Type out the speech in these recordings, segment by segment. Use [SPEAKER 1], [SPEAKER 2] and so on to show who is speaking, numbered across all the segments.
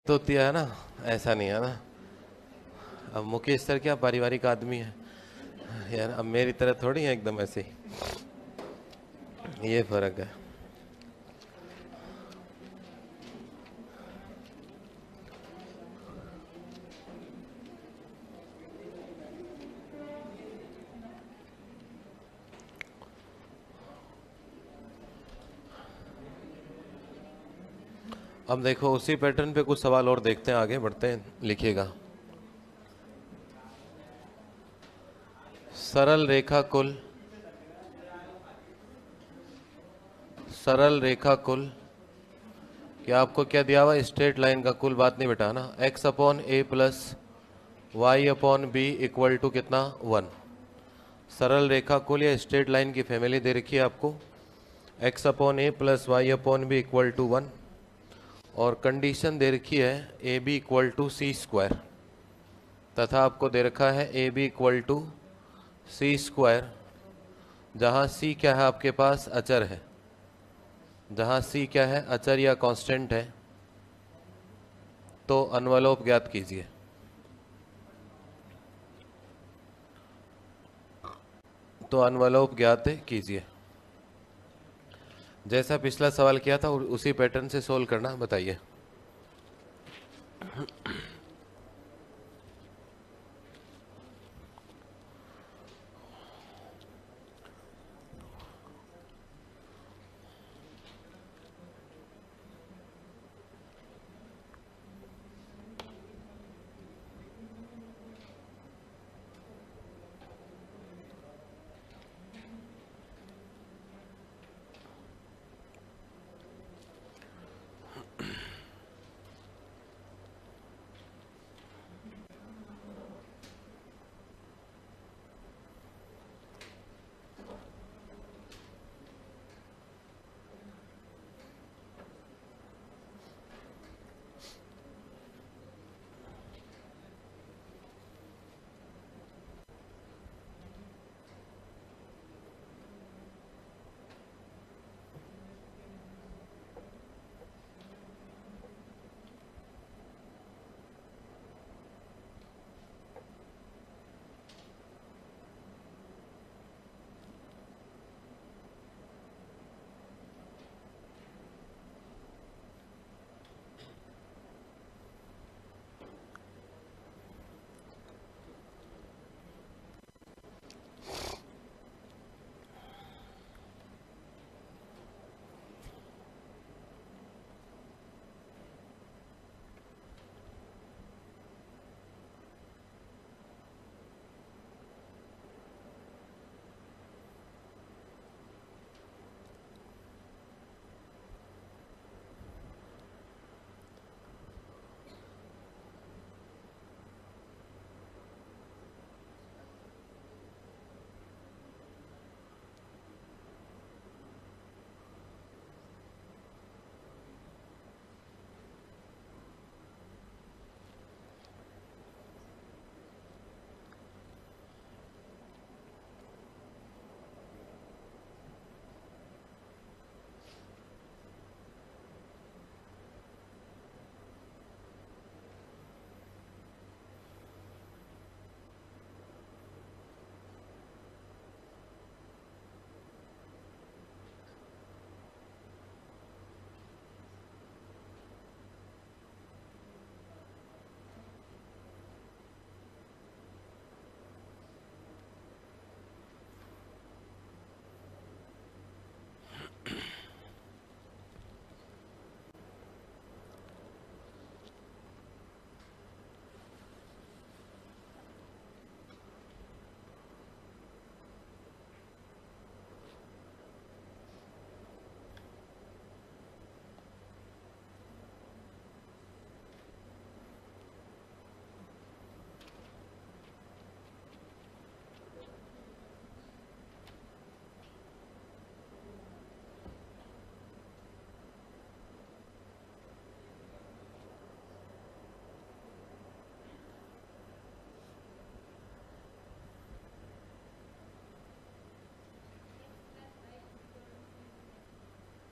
[SPEAKER 1] तोतिया है ना, ऐसा नहीं है ना। अब मुकेश सर क्या पारिवारिक आदमी है यार, अब मेरी तरह थोड़ी है एकदम ऐसे ही, ये फर्क है। अब देखो उसी पैटर्न पे कुछ सवाल और देखते हैं, आगे बढ़ते हैं, लिखिएगा। सरल रेखा कुल, सरल रेखा कुल, क्या आपको क्या दिया हुआ, स्ट्रेट लाइन का कुल बात नहीं बेटा ना, x upon A plus Y upon B equal to कितना, 1। सरल रेखा कुल या स्ट्रेट लाइन की फैमिली दे रखी है आपको, x upon A plus Y upon B equal to 1, और कंडीशन दे रखी है A B equal to C square, तथा आपको दे रखा है A B equal to C square, जहाँ सी क्या है आपके पास, अचर है, जहाँ सी क्या है, अचर या कांस्टेंट है, तो अनवलोप ज्ञात कीजिए। तो अनवलोप ज्ञात कीजिए, जैसा पिछला सवाल किया था उसी पैटर्न से सोल्व करना, बताइए।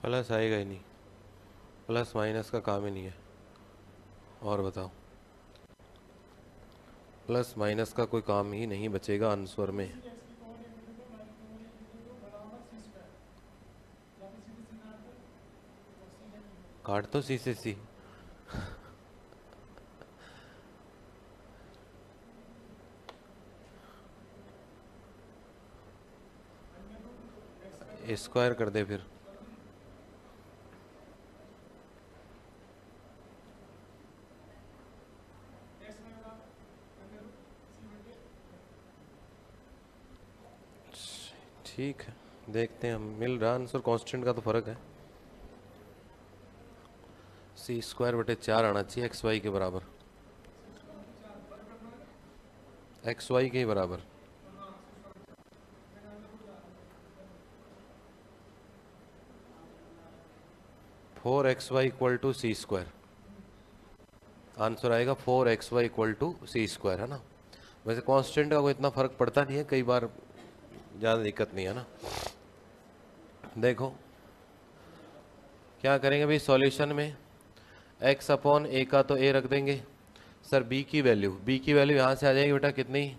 [SPEAKER 1] प्लस आएगा ही नहीं, प्लस माइनस का काम ही नहीं है। और बताओ, प्लस माइनस का कोई काम ही नहीं बचेगा आंसर में। काट तो सी से सी। स्क्वायर कर दे फिर। ठीक है, देखते हैं हम। मिल रहा आंसर, कांस्टेंट का तो फर्क है। सी स्क्वायर बटे 4 आना चाहिए एक्स वाई के बराबर, एक्स वाई के ही बराबर। Four x y equal to C square, answer आएगा 4xy equal to C square, है ना। वैसे कांस्टेंट का कोई इतना फर्क पड़ता नहीं है, कई बार ज़्यादा दिक्कत नहीं है ना। देखो क्या करेंगे भाई, सॉल्यूशन में x अपॉन ए का तो a रख देंगे। सर b की वैल्यू यहाँ से आ जाएगी बेटा कितनी,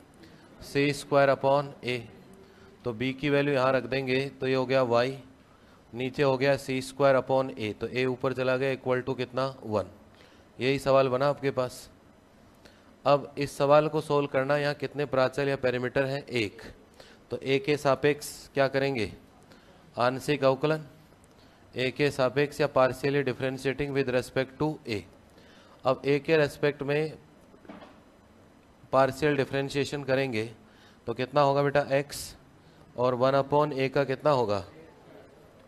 [SPEAKER 1] सी स्क्वायर अपॉन ए। तो b की वैल्यू यहाँ रख देंगे तो ये हो गया y, नीचे हो गया सी स्क्वायर अपॉन ए, तो a ऊपर चला गया इक्वल टू कितना 1। यही सवाल बना आपके पास। अब इस सवाल को सोल्व करना, यहाँ कितने प्राचल या पैरामीटर हैं, एक। तो a के सापेक्ष क्या करेंगे, आंशिक अवकलन, a के सापेक्ष या partially differentiating with respect to a। अब a के रेस्पेक्ट में पार्शियल डिफरेंशिएशन करेंगे तो कितना होगा बेटा x, और 1 अपॉन ए का कितना होगा,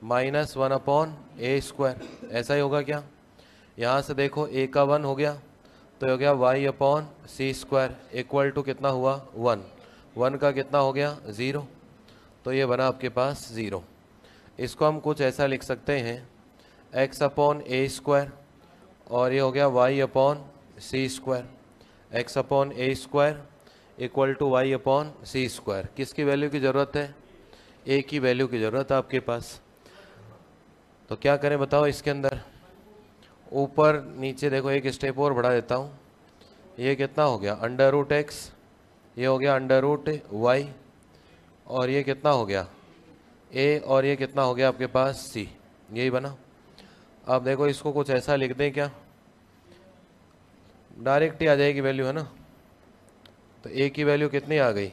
[SPEAKER 1] माइनस 1 अपॉन ए स्क्वायर। ऐसा ही होगा क्या, यहाँ से देखो a का 1 हो गया तो हो गया y upon c square equal to कितना हुआ 1, 1 का कितना हो गया 0, तो ये बना आपके पास 0। इसको हम कुछ ऐसा लिख सकते हैं, x अपॉन ए स्क्वायर और ये हो गया y upon c square, x upon a square equal to y upon c square. किसकी वैल्यू की ज़रूरत है, ए की वैल्यू की ज़रूरत है आपके पास। तो क्या करें बताओ, इसके अंदर ऊपर नीचे देखो, एक स्टेप और बढ़ा देता हूँ। ये कितना हो गया अंडर रूट एक्स, ये हो गया अंडर रूट वाई, और ये कितना हो गया ए, और ये कितना हो गया आपके पास सी, यही बना। अब देखो इसको कुछ ऐसा लिख दें क्या, डायरेक्ट ही आ जाएगी वैल्यू, है ना। तो ए की वैल्यू कितनी आ गई,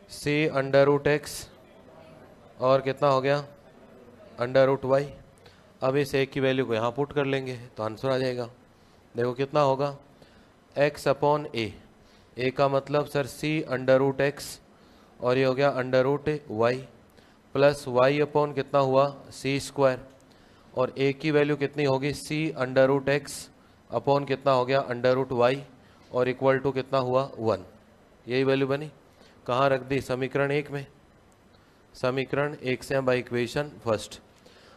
[SPEAKER 1] सी अंडर रूट एक्स और कितना हो गया अंडर रूट वाई। अब इस ए की वैल्यू को यहाँ पुट कर लेंगे तो आंसर आ जाएगा। देखो कितना होगा, एक्स अपॉन ए का मतलब sir c under root x और ये हो गया under root y, plus Y upon कितना हुआ सी स्क्वायर, और ए की वैल्यू कितनी होगी सी अंडर रूट एक्स अपॉन कितना हो गया अंडर रूट वाई, और इक्वल टू कितना हुआ 1। यही वैल्यू बनी, कहाँ रख दी, समीकरण 1 में। समीकरण 1 से हम बाई इक्वेशन फर्स्ट।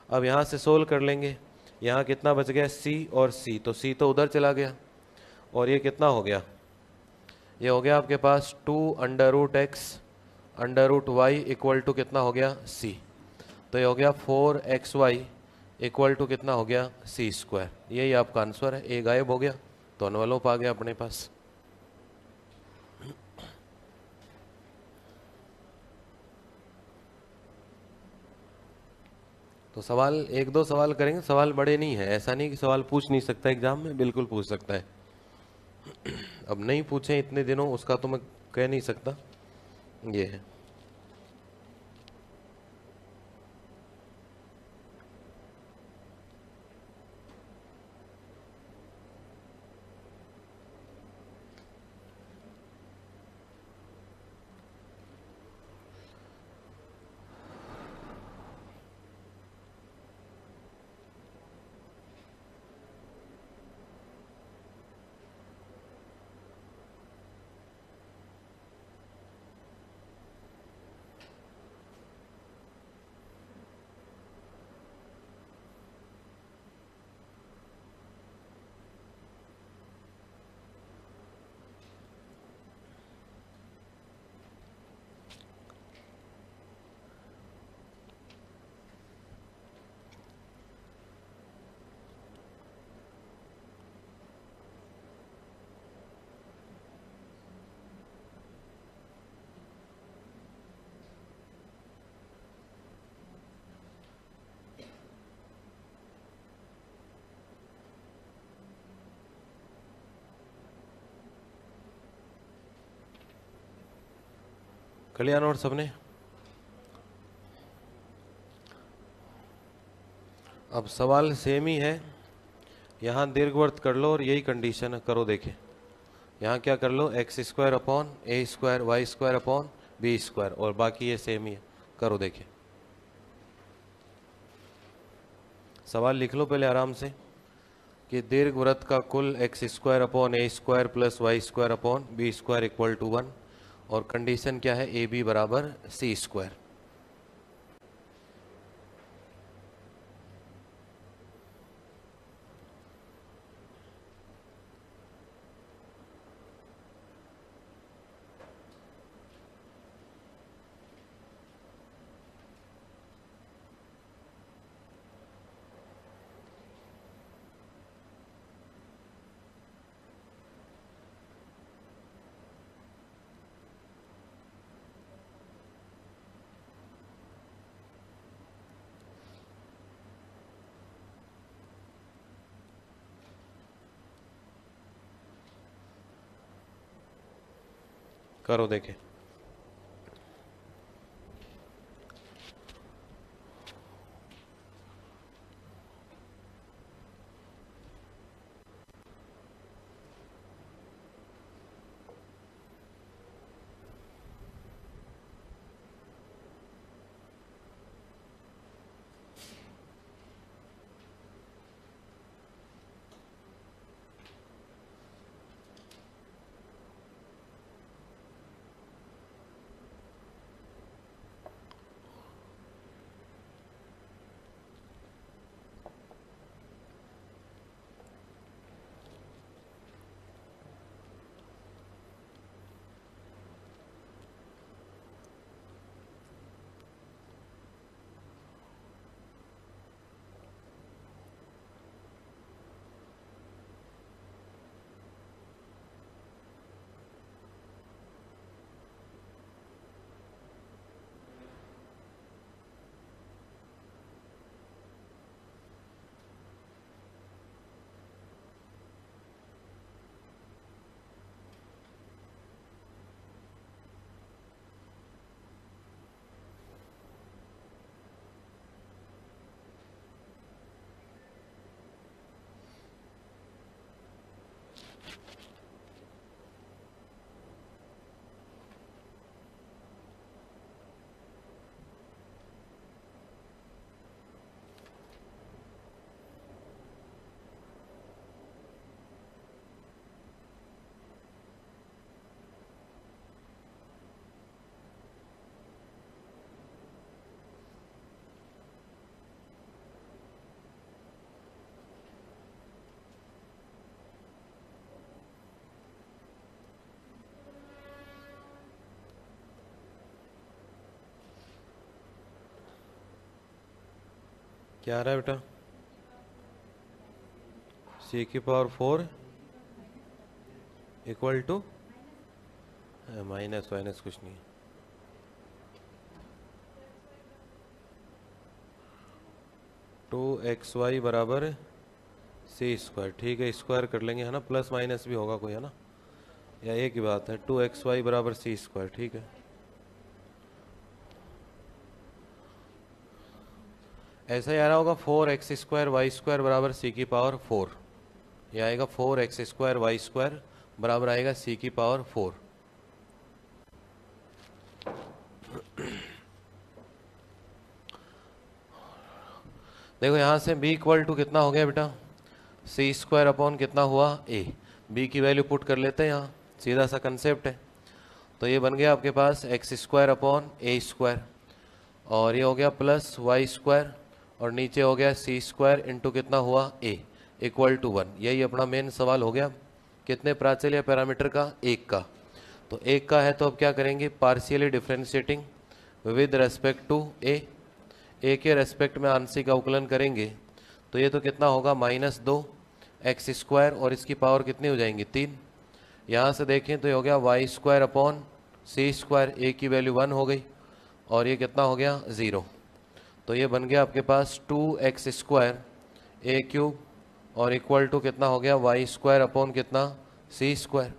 [SPEAKER 1] अब यहाँ से सोल्व कर लेंगे, यहाँ कितना बच गया सी और सी, तो सी तो उधर चला गया, और ये कितना हो गया, ये हो गया आपके पास 2 under root x under root y equal to कितना हो गया सी, तो ये हो गया 4xy इक्वल टू कितना हो गया सी स्क्वायर। यही आपका आंसर है। ए गायब हो गया तो एनवेलोप आ गया अपने पास। तो सवाल एक दो सवाल करेंगे, सवाल बड़े नहीं है, ऐसा नहीं कि सवाल पूछ नहीं सकता एग्जाम में, बिल्कुल पूछ सकता है। अब नहीं पूछे इतने दिनों उसका तो मैं कह नहीं सकता, ये है। कर लिया नोट सबने? अब सवाल सेम ही है, यहाँ दीर्घवृत्त कर लो और यही कंडीशन है, करो देखे। यहाँ क्या कर लो, x square upon a square y square upon b square, और बाकी ये सेम ही है, करो देखे। सवाल लिख लो पहले आराम से कि दीर्घवृत्त का कुल x square upon a square plus y square upon b square equal to 1, और कंडीशन क्या है, ए बी बराबर सी स्क्वायर। करो देखे। क्या आ रहा है बेटा, सी की power 4 equal to minus minus कुछ नहीं, 2xy बराबर सी स्क्वायर। ठीक है, स्क्वायर कर लेंगे है ना, प्लस माइनस भी होगा कोई है ना, या एक ही बात है, 2xy बराबर सी स्क्वायर। ठीक है, ऐसा ही आ रहा होगा 4x स्क्वायर वाई स्क्वायर बराबर सी की पावर 4, यह आएगा 4x स्क्वायर वाई स्क्वायर बराबर आएगा सी की पावर 4। देखो यहां से b इक्वल टू कितना हो गया बेटा, सी स्क्वायर अपॉन कितना हुआ a, b की वैल्यू पुट कर लेते हैं यहाँ, सीधा सा कंसेप्ट है। तो ये बन गया आपके पास x square upon a square, और ये हो गया प्लस वाई स्क्वायर, और नीचे हो गया सी स्क्वायर इंटू कितना हुआ a इक्वल टू 1। यही अपना मेन सवाल हो गया, कितने प्राचल या पैरामीटर का, एक का। तो एक का है तो अब क्या करेंगे, partially differentiating with respect to a के रेस्पेक्ट में आंशिक अवकलन करेंगे, तो ये तो कितना होगा -2 एक्स स्क्वायर, और इसकी पावर कितनी हो जाएंगी 3। यहाँ से देखें तो ये हो गया y square upon c square, ए की वैल्यू 1 हो गई, और ये कितना हो गया 0। तो ये बन गया आपके पास 2x स्क्वायर ए क्यूब, और इक्वल टू कितना हो गया वाई स्क्वायर अपॉन कितना सी स्क्वायर।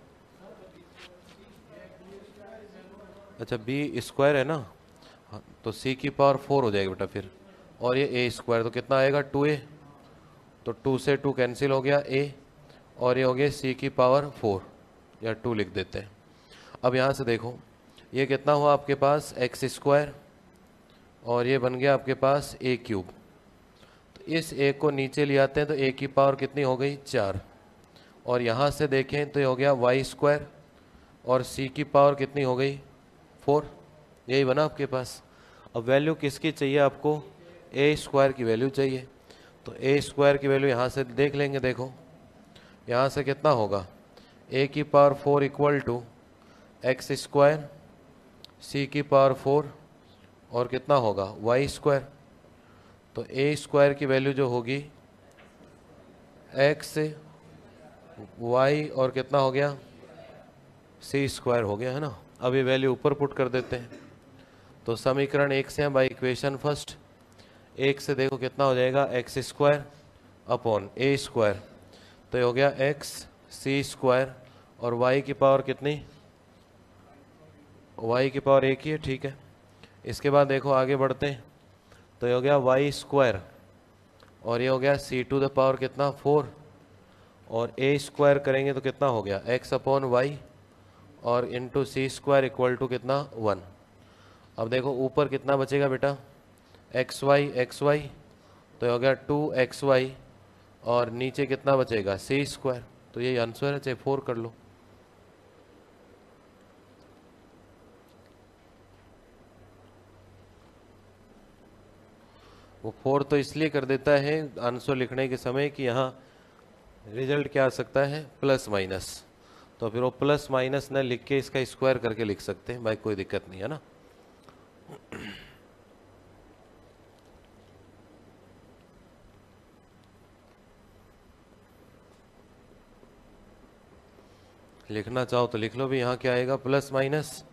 [SPEAKER 1] अच्छा बी स्क्वायर है ना, हाँ, तो सी की पावर 4 हो जाएगी बेटा फिर, और ये ए स्क्वायर तो कितना आएगा 2a, तो 2 से 2 कैंसिल हो गया a, और ये हो गया सी की पावर 4 या 2 लिख देते हैं। अब यहाँ से देखो ये कितना हुआ आपके पास एक्स स्क्वायर, और ये बन गया आपके पास ए क्यूब। तो इस ए को नीचे ले आते हैं तो ए की पावर कितनी हो गई 4, और यहाँ से देखें तो ये हो गया वाई स्क्वायर, और सी की पावर कितनी हो गई 4, यही बना आपके पास। अब वैल्यू किसकी चाहिए आपको, ए स्क्वायर की वैल्यू चाहिए, तो ए स्क्वायर की वैल्यू यहाँ से देख लेंगे। देखो यहाँ से कितना होगा, ए की power 4 equal to x square, C की पावर 4, और कितना होगा वाई स्क्वायर। तो ए स्क्वायर की वैल्यू जो होगी एक्स वाई और कितना हो गया सी स्क्वायर हो गया है ना। अब ये वैल्यू ऊपर पुट कर देते हैं, तो समीकरण 1 से हम बाई इक्वेशन फर्स्ट, 1 से देखो कितना हो जाएगा x square upon a square, तो ये हो गया एक्स सी स्क्वायर, और वाई की पावर कितनी, वाई की पावर 1 ही है, ठीक है। इसके बाद देखो आगे बढ़ते हैं, तो ये हो गया वाई स्क्वायर, और ये हो गया सी टू द पावर कितना 4, और ए स्क्वायर करेंगे तो कितना हो गया एक्स अपॉन वाई, और into c square equal to कितना 1। अब देखो ऊपर कितना बचेगा बेटा एक्स वाई, तो ये हो गया 2xy, और नीचे कितना बचेगा सी स्क्वायर, तो ये आंसर है, चाहे 4 कर लो। वो 4 तो इसलिए कर देता है आंसर लिखने के समय कि यहाँ रिजल्ट क्या आ सकता है प्लस माइनस, तो फिर वो प्लस माइनस न लिख के इसका स्क्वायर करके लिख सकते हैं भाई, कोई दिक्कत नहीं है ना। लिखना चाहो तो लिख लो भी, यहाँ क्या आएगा प्लस माइनस,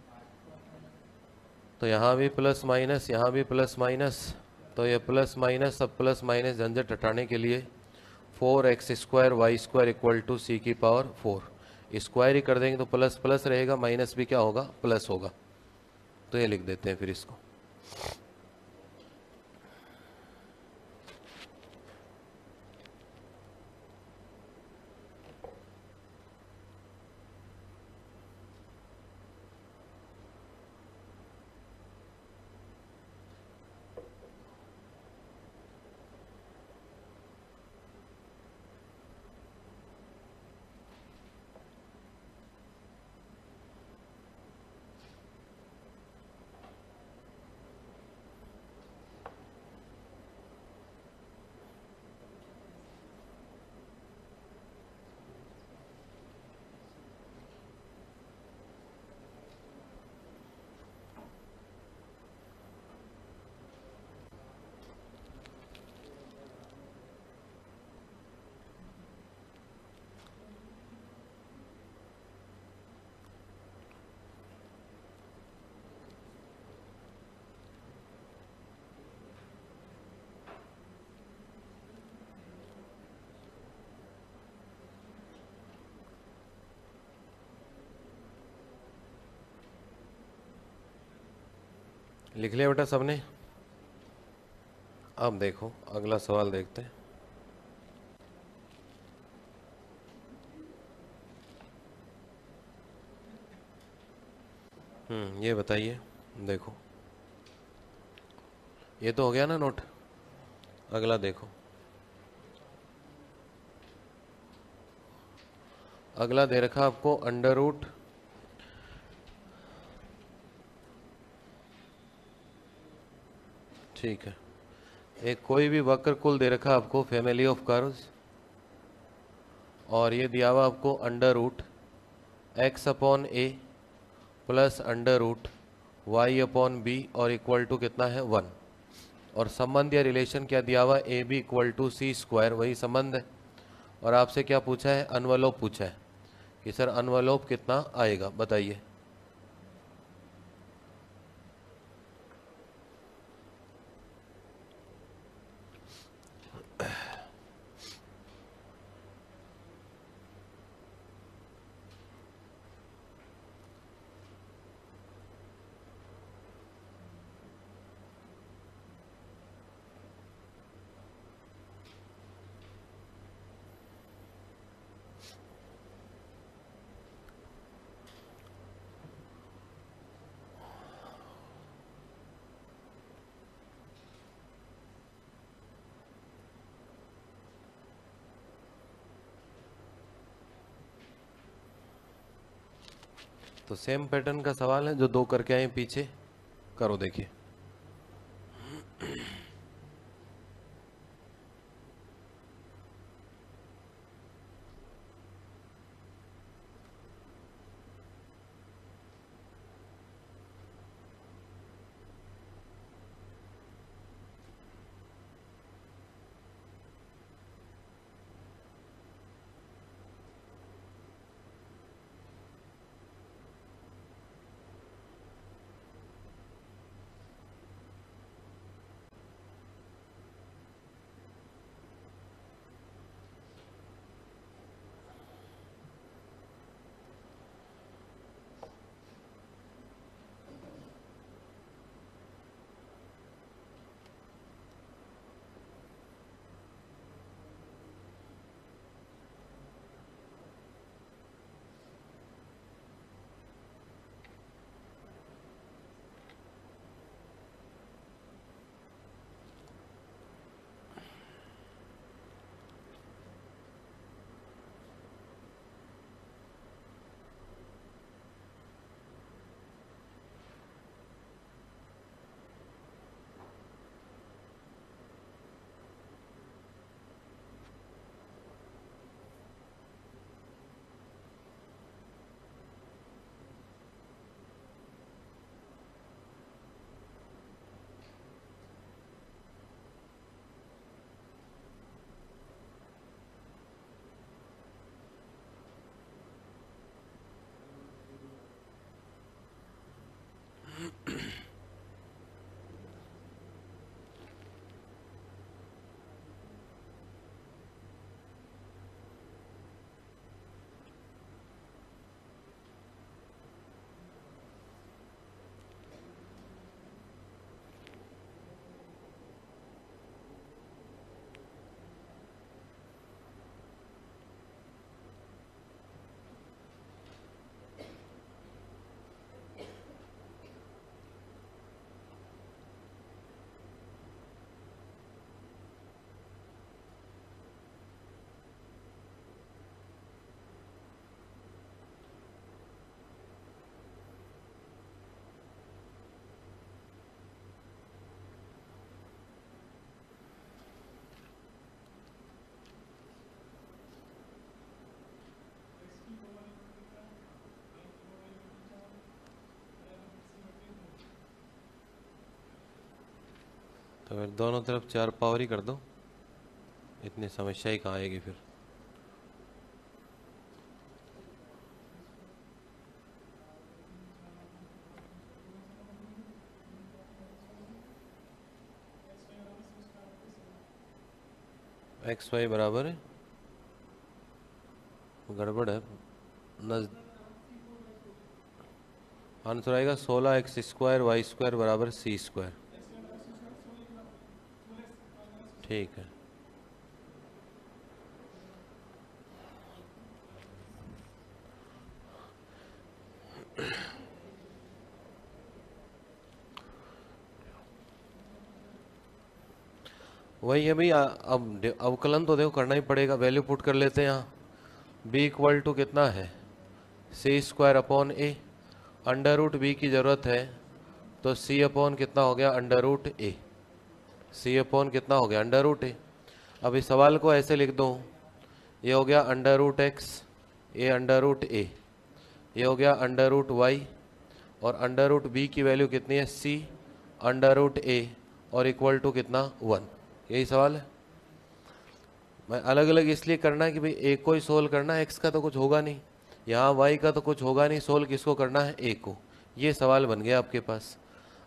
[SPEAKER 1] तो यहाँ भी प्लस माइनस, यहाँ भी प्लस माइनस, तो ये प्लस माइनस, अब प्लस माइनस झंझट हटाने के लिए 4x square y square equal to C की पावर 4, स्क्वायर ही कर देंगे तो प्लस प्लस रहेगा, माइनस भी क्या होगा प्लस होगा, तो ये लिख देते हैं फिर इसको। लिख लिया बेटा सबने। अब देखो अगला सवाल देखते हैं। ये बताइए, देखो ये तो हो गया ना नोट, अगला देखो, अगला दे रखा आपको अंडर रूट ठीक है, एक कोई भी वक्र कुल दे रखा आपको फैमिली ऑफ कर्व्स, और ये दिया हुआ आपको अंडर रूट एक्स अपॉन ए plus under root y upon b और इक्वल टू कितना है 1, और संबंध या रिलेशन क्या दिया हुआ a B equal to C square, वही संबंध है। और आपसे क्या पूछा है अनवलोप पूछा है कि सर अनवलोप कितना आएगा बताइए। तो सेम पैटर्न का सवाल है, जो 2 करके आए पीछे, करो देखिए। तो फिर दोनों तरफ 4 पावर ही कर दो, इतनी समस्या ही कहाँ आएगी फिर। एक्स वाई बराबर है, गड़बड़ है, आंसर आएगा 16x² y² बराबर c²। ठीक है, वही है भाई। अब अवकलन तो देखो करना ही पड़ेगा, वैल्यू पुट कर लेते हैं यहाँ। b इक्वल टू कितना है, c² a, under root b की जरूरत है, तो c/ कितना हो गया, अंडर रूट a, c/ कितना हो गया, अंडर रूट a। अब इस सवाल को ऐसे लिख दो, ये हो गया अंडर रूट x, ये अंडर रूट a, ये हो गया अंडर रूट y, और अंडर रूट b की वैल्यू कितनी है, c अंडर रूट a, और इक्वल टू कितना, 1। यही सवाल है। मैं अलग अलग इसलिए करना है कि भाई एक को ही सोल्व करना है, x का तो कुछ होगा नहीं, यहाँ y का तो कुछ होगा नहीं, सोल्व किसको करना है, a को। ये सवाल बन गया आपके पास।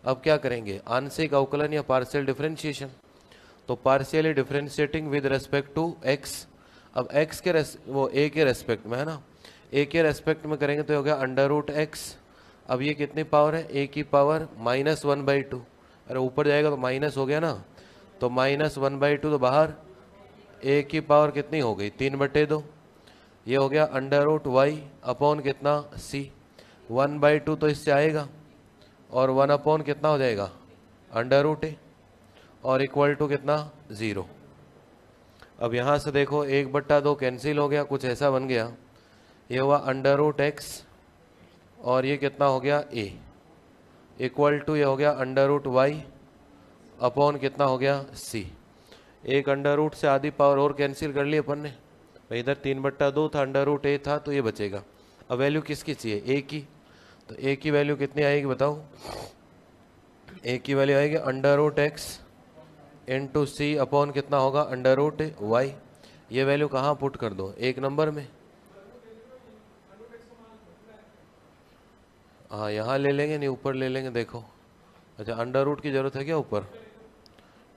[SPEAKER 1] अब क्या करेंगे, आंशिक अवकलन या पार्शियल डिफरेंशिएशन। तो partially differentiating with respect to x। अब x के वो a के रेस्पेक्ट में है ना, a के रेस्पेक्ट में करेंगे तो हो गया अंडर रूट x। अब ये कितनी पावर है, a की पावर -1/2। अरे ऊपर जाएगा तो माइनस हो गया ना, तो -1/2 तो बाहर, a की पावर कितनी हो गई, 3/2। ये हो गया अंडर रूट y अपॉन कितना, c। 1/2 तो इससे आएगा, और 1 कितना हो जाएगा, अंडर रूट a, और इक्वल टू कितना, 0। अब यहाँ से देखो 1/2 कैंसिल हो गया, कुछ ऐसा बन गया, ये हुआ अंडर रूट x और ये कितना हो गया ए, इक्वल टू ये हो गया अंडर रूट वाई अपॉन कितना हो गया सी। एक अंडर रूट से आधी पावर और कैंसिल कर ली अपन ने, इधर 3/2 था, अंडर रूट ए था तो ये बचेगा। अब वैल्यू किसकी चाहिए, ए की, तो ए की वैल्यू कितनी आएगी बताओ, ए की वैल्यू आएगी अंडर रूट एक्स इंटू सी अपॉन कितना होगा अंडर रूट वाई। ये वैल्यू कहाँ पुट कर दो, एक नंबर में, हाँ यहाँ ले लेंगे, नहीं ऊपर ले लेंगे, देखो अच्छा अंडर रूट की जरूरत है क्या ऊपर,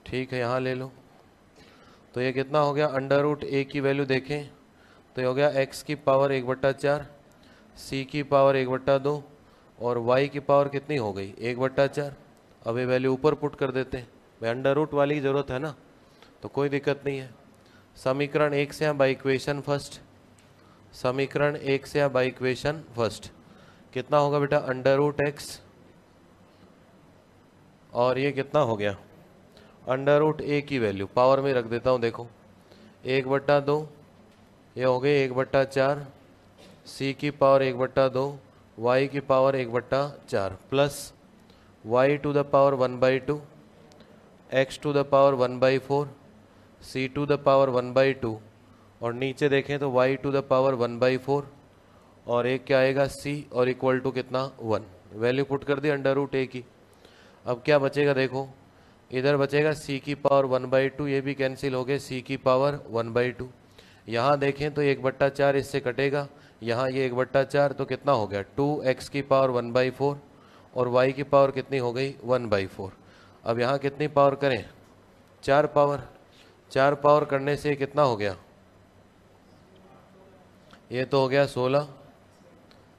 [SPEAKER 1] ठीक है यहाँ ले लो। तो ये कितना हो गया, अंडर रूट ए की वैल्यू देखें तो ये हो गया एक्स की पावर 1/4, सी की पावर 1/2 और वाई की पावर कितनी हो गई 1/4। अब ये वैल्यू ऊपर पुट कर देते हैं, भाई अंडर रूट वाली की ज़रूरत है ना, तो कोई दिक्कत नहीं है। समीकरण 1 से या बाई इक्वेशन फर्स्ट, समीकरण 1 से या बाई इक्वेशन फर्स्ट कितना होगा बेटा अंडर रूट एक्स, और ये कितना हो गया अंडर रूट ए की वैल्यू पावर में रख देता हूँ, देखो 1/2, ये हो गई 1/4, सी की पावर 1/2, वाई की power 1/4 plus Y to the power 1/2, X to the power 1/4, C to the power 1/2 और नीचे देखें तो वाई टू द पावर 1/4 और एक क्या आएगा सी और इक्वल टू कितना 1। वैल्यू पुट कर दी अंडर रूट ए की। अब क्या बचेगा देखो, इधर बचेगा सी की पावर 1/2, ये भी कैंसिल हो गए, सी की पावर 1/2। यहाँ देखें तो 1/4 इससे कटेगा, यहाँ ये 1/4 तो कितना हो गया 2x की पावर 1/4 और y की पावर कितनी हो गई 1/4। अब यहाँ कितनी पावर करें 4 पावर, 4 पावर करने से कितना हो गया, ये तो हो गया 16,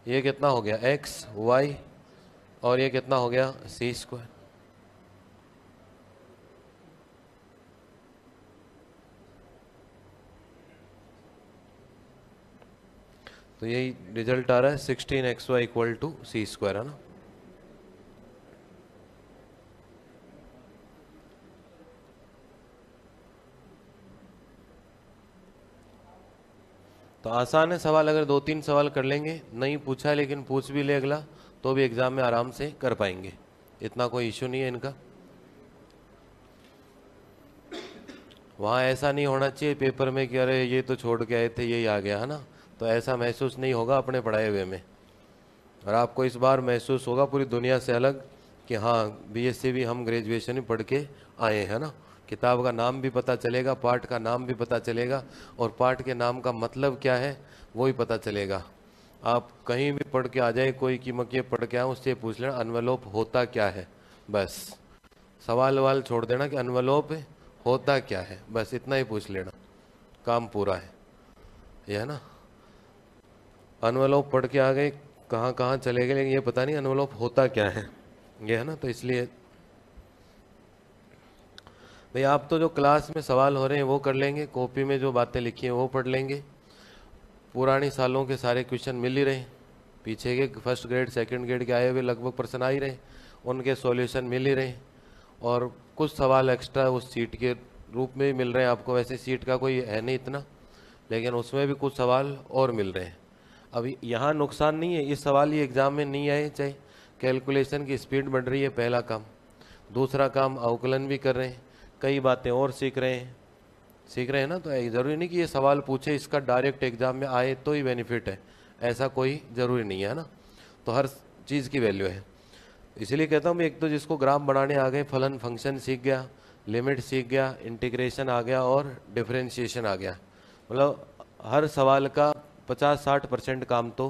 [SPEAKER 1] ये कितना हो गया x y और ये कितना हो गया c²। तो यही रिजल्ट आ रहा है 16xy इक्वल टू c², है ना। तो आसान है सवाल, अगर 2-3 सवाल कर लेंगे, नहीं पूछा लेकिन पूछ भी ले अगला तो भी एग्जाम में आराम से कर पाएंगे, इतना कोई इशू नहीं है इनका। वहाँ ऐसा नहीं होना चाहिए पेपर में कि अरे ये तो छोड़ के आए थे यही आ गया, है ना, तो ऐसा महसूस नहीं होगा अपने पढ़ाए हुए में। और आपको इस बार महसूस होगा पूरी दुनिया से अलग कि हाँ बीएससी भी हम ग्रेजुएशन ही पढ़ के आए हैं ना, किताब का नाम भी पता चलेगा, पाठ का नाम भी पता चलेगा और पाठ के नाम का मतलब क्या है वो ही पता चलेगा। आप कहीं भी पढ़ के आ जाए, कोई की मकिए पढ़ के आए, उससे पूछ लेना एनवेलोप होता क्या है, बस सवाल वाल छोड़ देना कि एनवेलोप होता क्या है, बस इतना ही पूछ लेना, काम पूरा है, यह है ना। एनवेलोप पढ़ के आ गए, कहाँ कहाँ चले गए, लेकिन ये पता नहीं एनवेलोप होता क्या है, ये है ना। तो इसलिए भाई आप तो जो क्लास में सवाल हो रहे हैं वो कर लेंगे, कॉपी में जो बातें लिखी हैं वो पढ़ लेंगे, पुरानी सालों के सारे क्वेश्चन मिल ही रहे, पीछे के फर्स्ट ग्रेड सेकंड ग्रेड के आए हुए लगभग पर्सन आ ही रहे, उनके सॉल्यूशन मिल ही रहे और कुछ सवाल एक्स्ट्रा उस सीट के रूप में भी मिल रहे हैं आपको। वैसे सीट का कोई है नहीं इतना, लेकिन उसमें भी कुछ सवाल और मिल रहे हैं। अभी यहाँ नुकसान नहीं है, इस सवाल ये एग्जाम में नहीं आए, चाहे कैलकुलेशन की स्पीड बढ़ रही है पहला काम, दूसरा काम अवकलन भी कर रहे हैं, कई बातें और सीख रहे हैं ना। तो ज़रूरी नहीं कि ये सवाल पूछे इसका डायरेक्ट एग्जाम में आए तो ही बेनिफिट है, ऐसा कोई ज़रूरी नहीं है ना। तो हर चीज़ की वैल्यू है, इसलिए कहता हूँ एक तो जिसको ग्राफ बनाने आ गए, फलन फंक्शन सीख गया, लिमिट सीख गया, इंटीग्रेशन आ गया और डिफरेंशिएशन आ गया, मतलब हर सवाल का 50-60% काम तो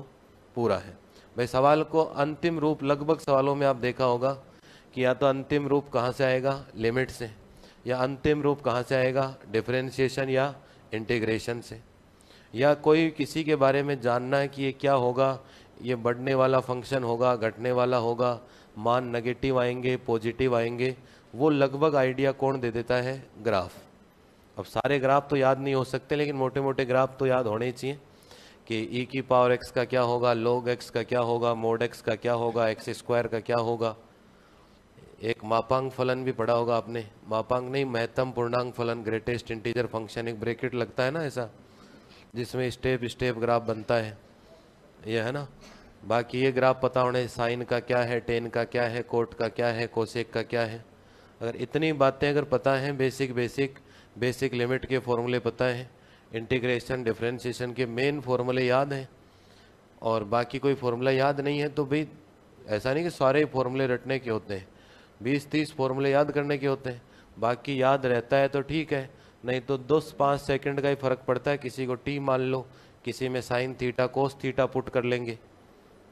[SPEAKER 1] पूरा है। भाई सवाल को अंतिम रूप लगभग सवालों में आप देखा होगा कि या तो अंतिम रूप कहाँ से आएगा लिमिट से, या अंतिम रूप कहाँ से आएगा डिफरेंशिएशन या इंटीग्रेशन से, या कोई किसी के बारे में जानना है कि ये क्या होगा, ये बढ़ने वाला फंक्शन होगा घटने वाला होगा, मान नेगेटिव आएंगे पॉजिटिव आएंगे, वो लगभग आइडिया कौन दे देता है ग्राफ। अब सारे ग्राफ तो याद नहीं हो सकते लेकिन मोटे मोटे ग्राफ तो याद होने चाहिए कि ई की पावर एक्स का क्या होगा, log एक्स का क्या होगा, मोड एक्स का क्या होगा, x² का क्या होगा। एक मापांक फलन भी पढ़ा होगा आपने, मापांक नहीं महत्तम पूर्णांक फलन, ग्रेटेस्ट इंटीजर फंक्शन, एक ब्रैकेट लगता है ना ऐसा जिसमें स्टेप स्टेप ग्राफ बनता है, ये है ना। बाकी ये ग्राफ पता होने, साइन का क्या है, टेन का क्या है, कोट का क्या है, कोसेक का क्या है, अगर इतनी बातें अगर पता हैं, बेसिक लिमिट के फॉर्मूले पता हैं, इंटीग्रेशन डिफरेंशिएशन के मेन फॉर्मूले याद हैं, और बाकी कोई फॉर्मूला याद नहीं है तो भाई ऐसा नहीं कि सारे फॉर्मूले रटने के होते हैं, 20-30 फॉर्मूले याद करने के होते हैं, बाकी याद रहता है तो ठीक है, नहीं तो 10-5 सेकंड का ही फर्क पड़ता है। किसी को टी मान लो, किसी में sine theta cos theta put कर लेंगे,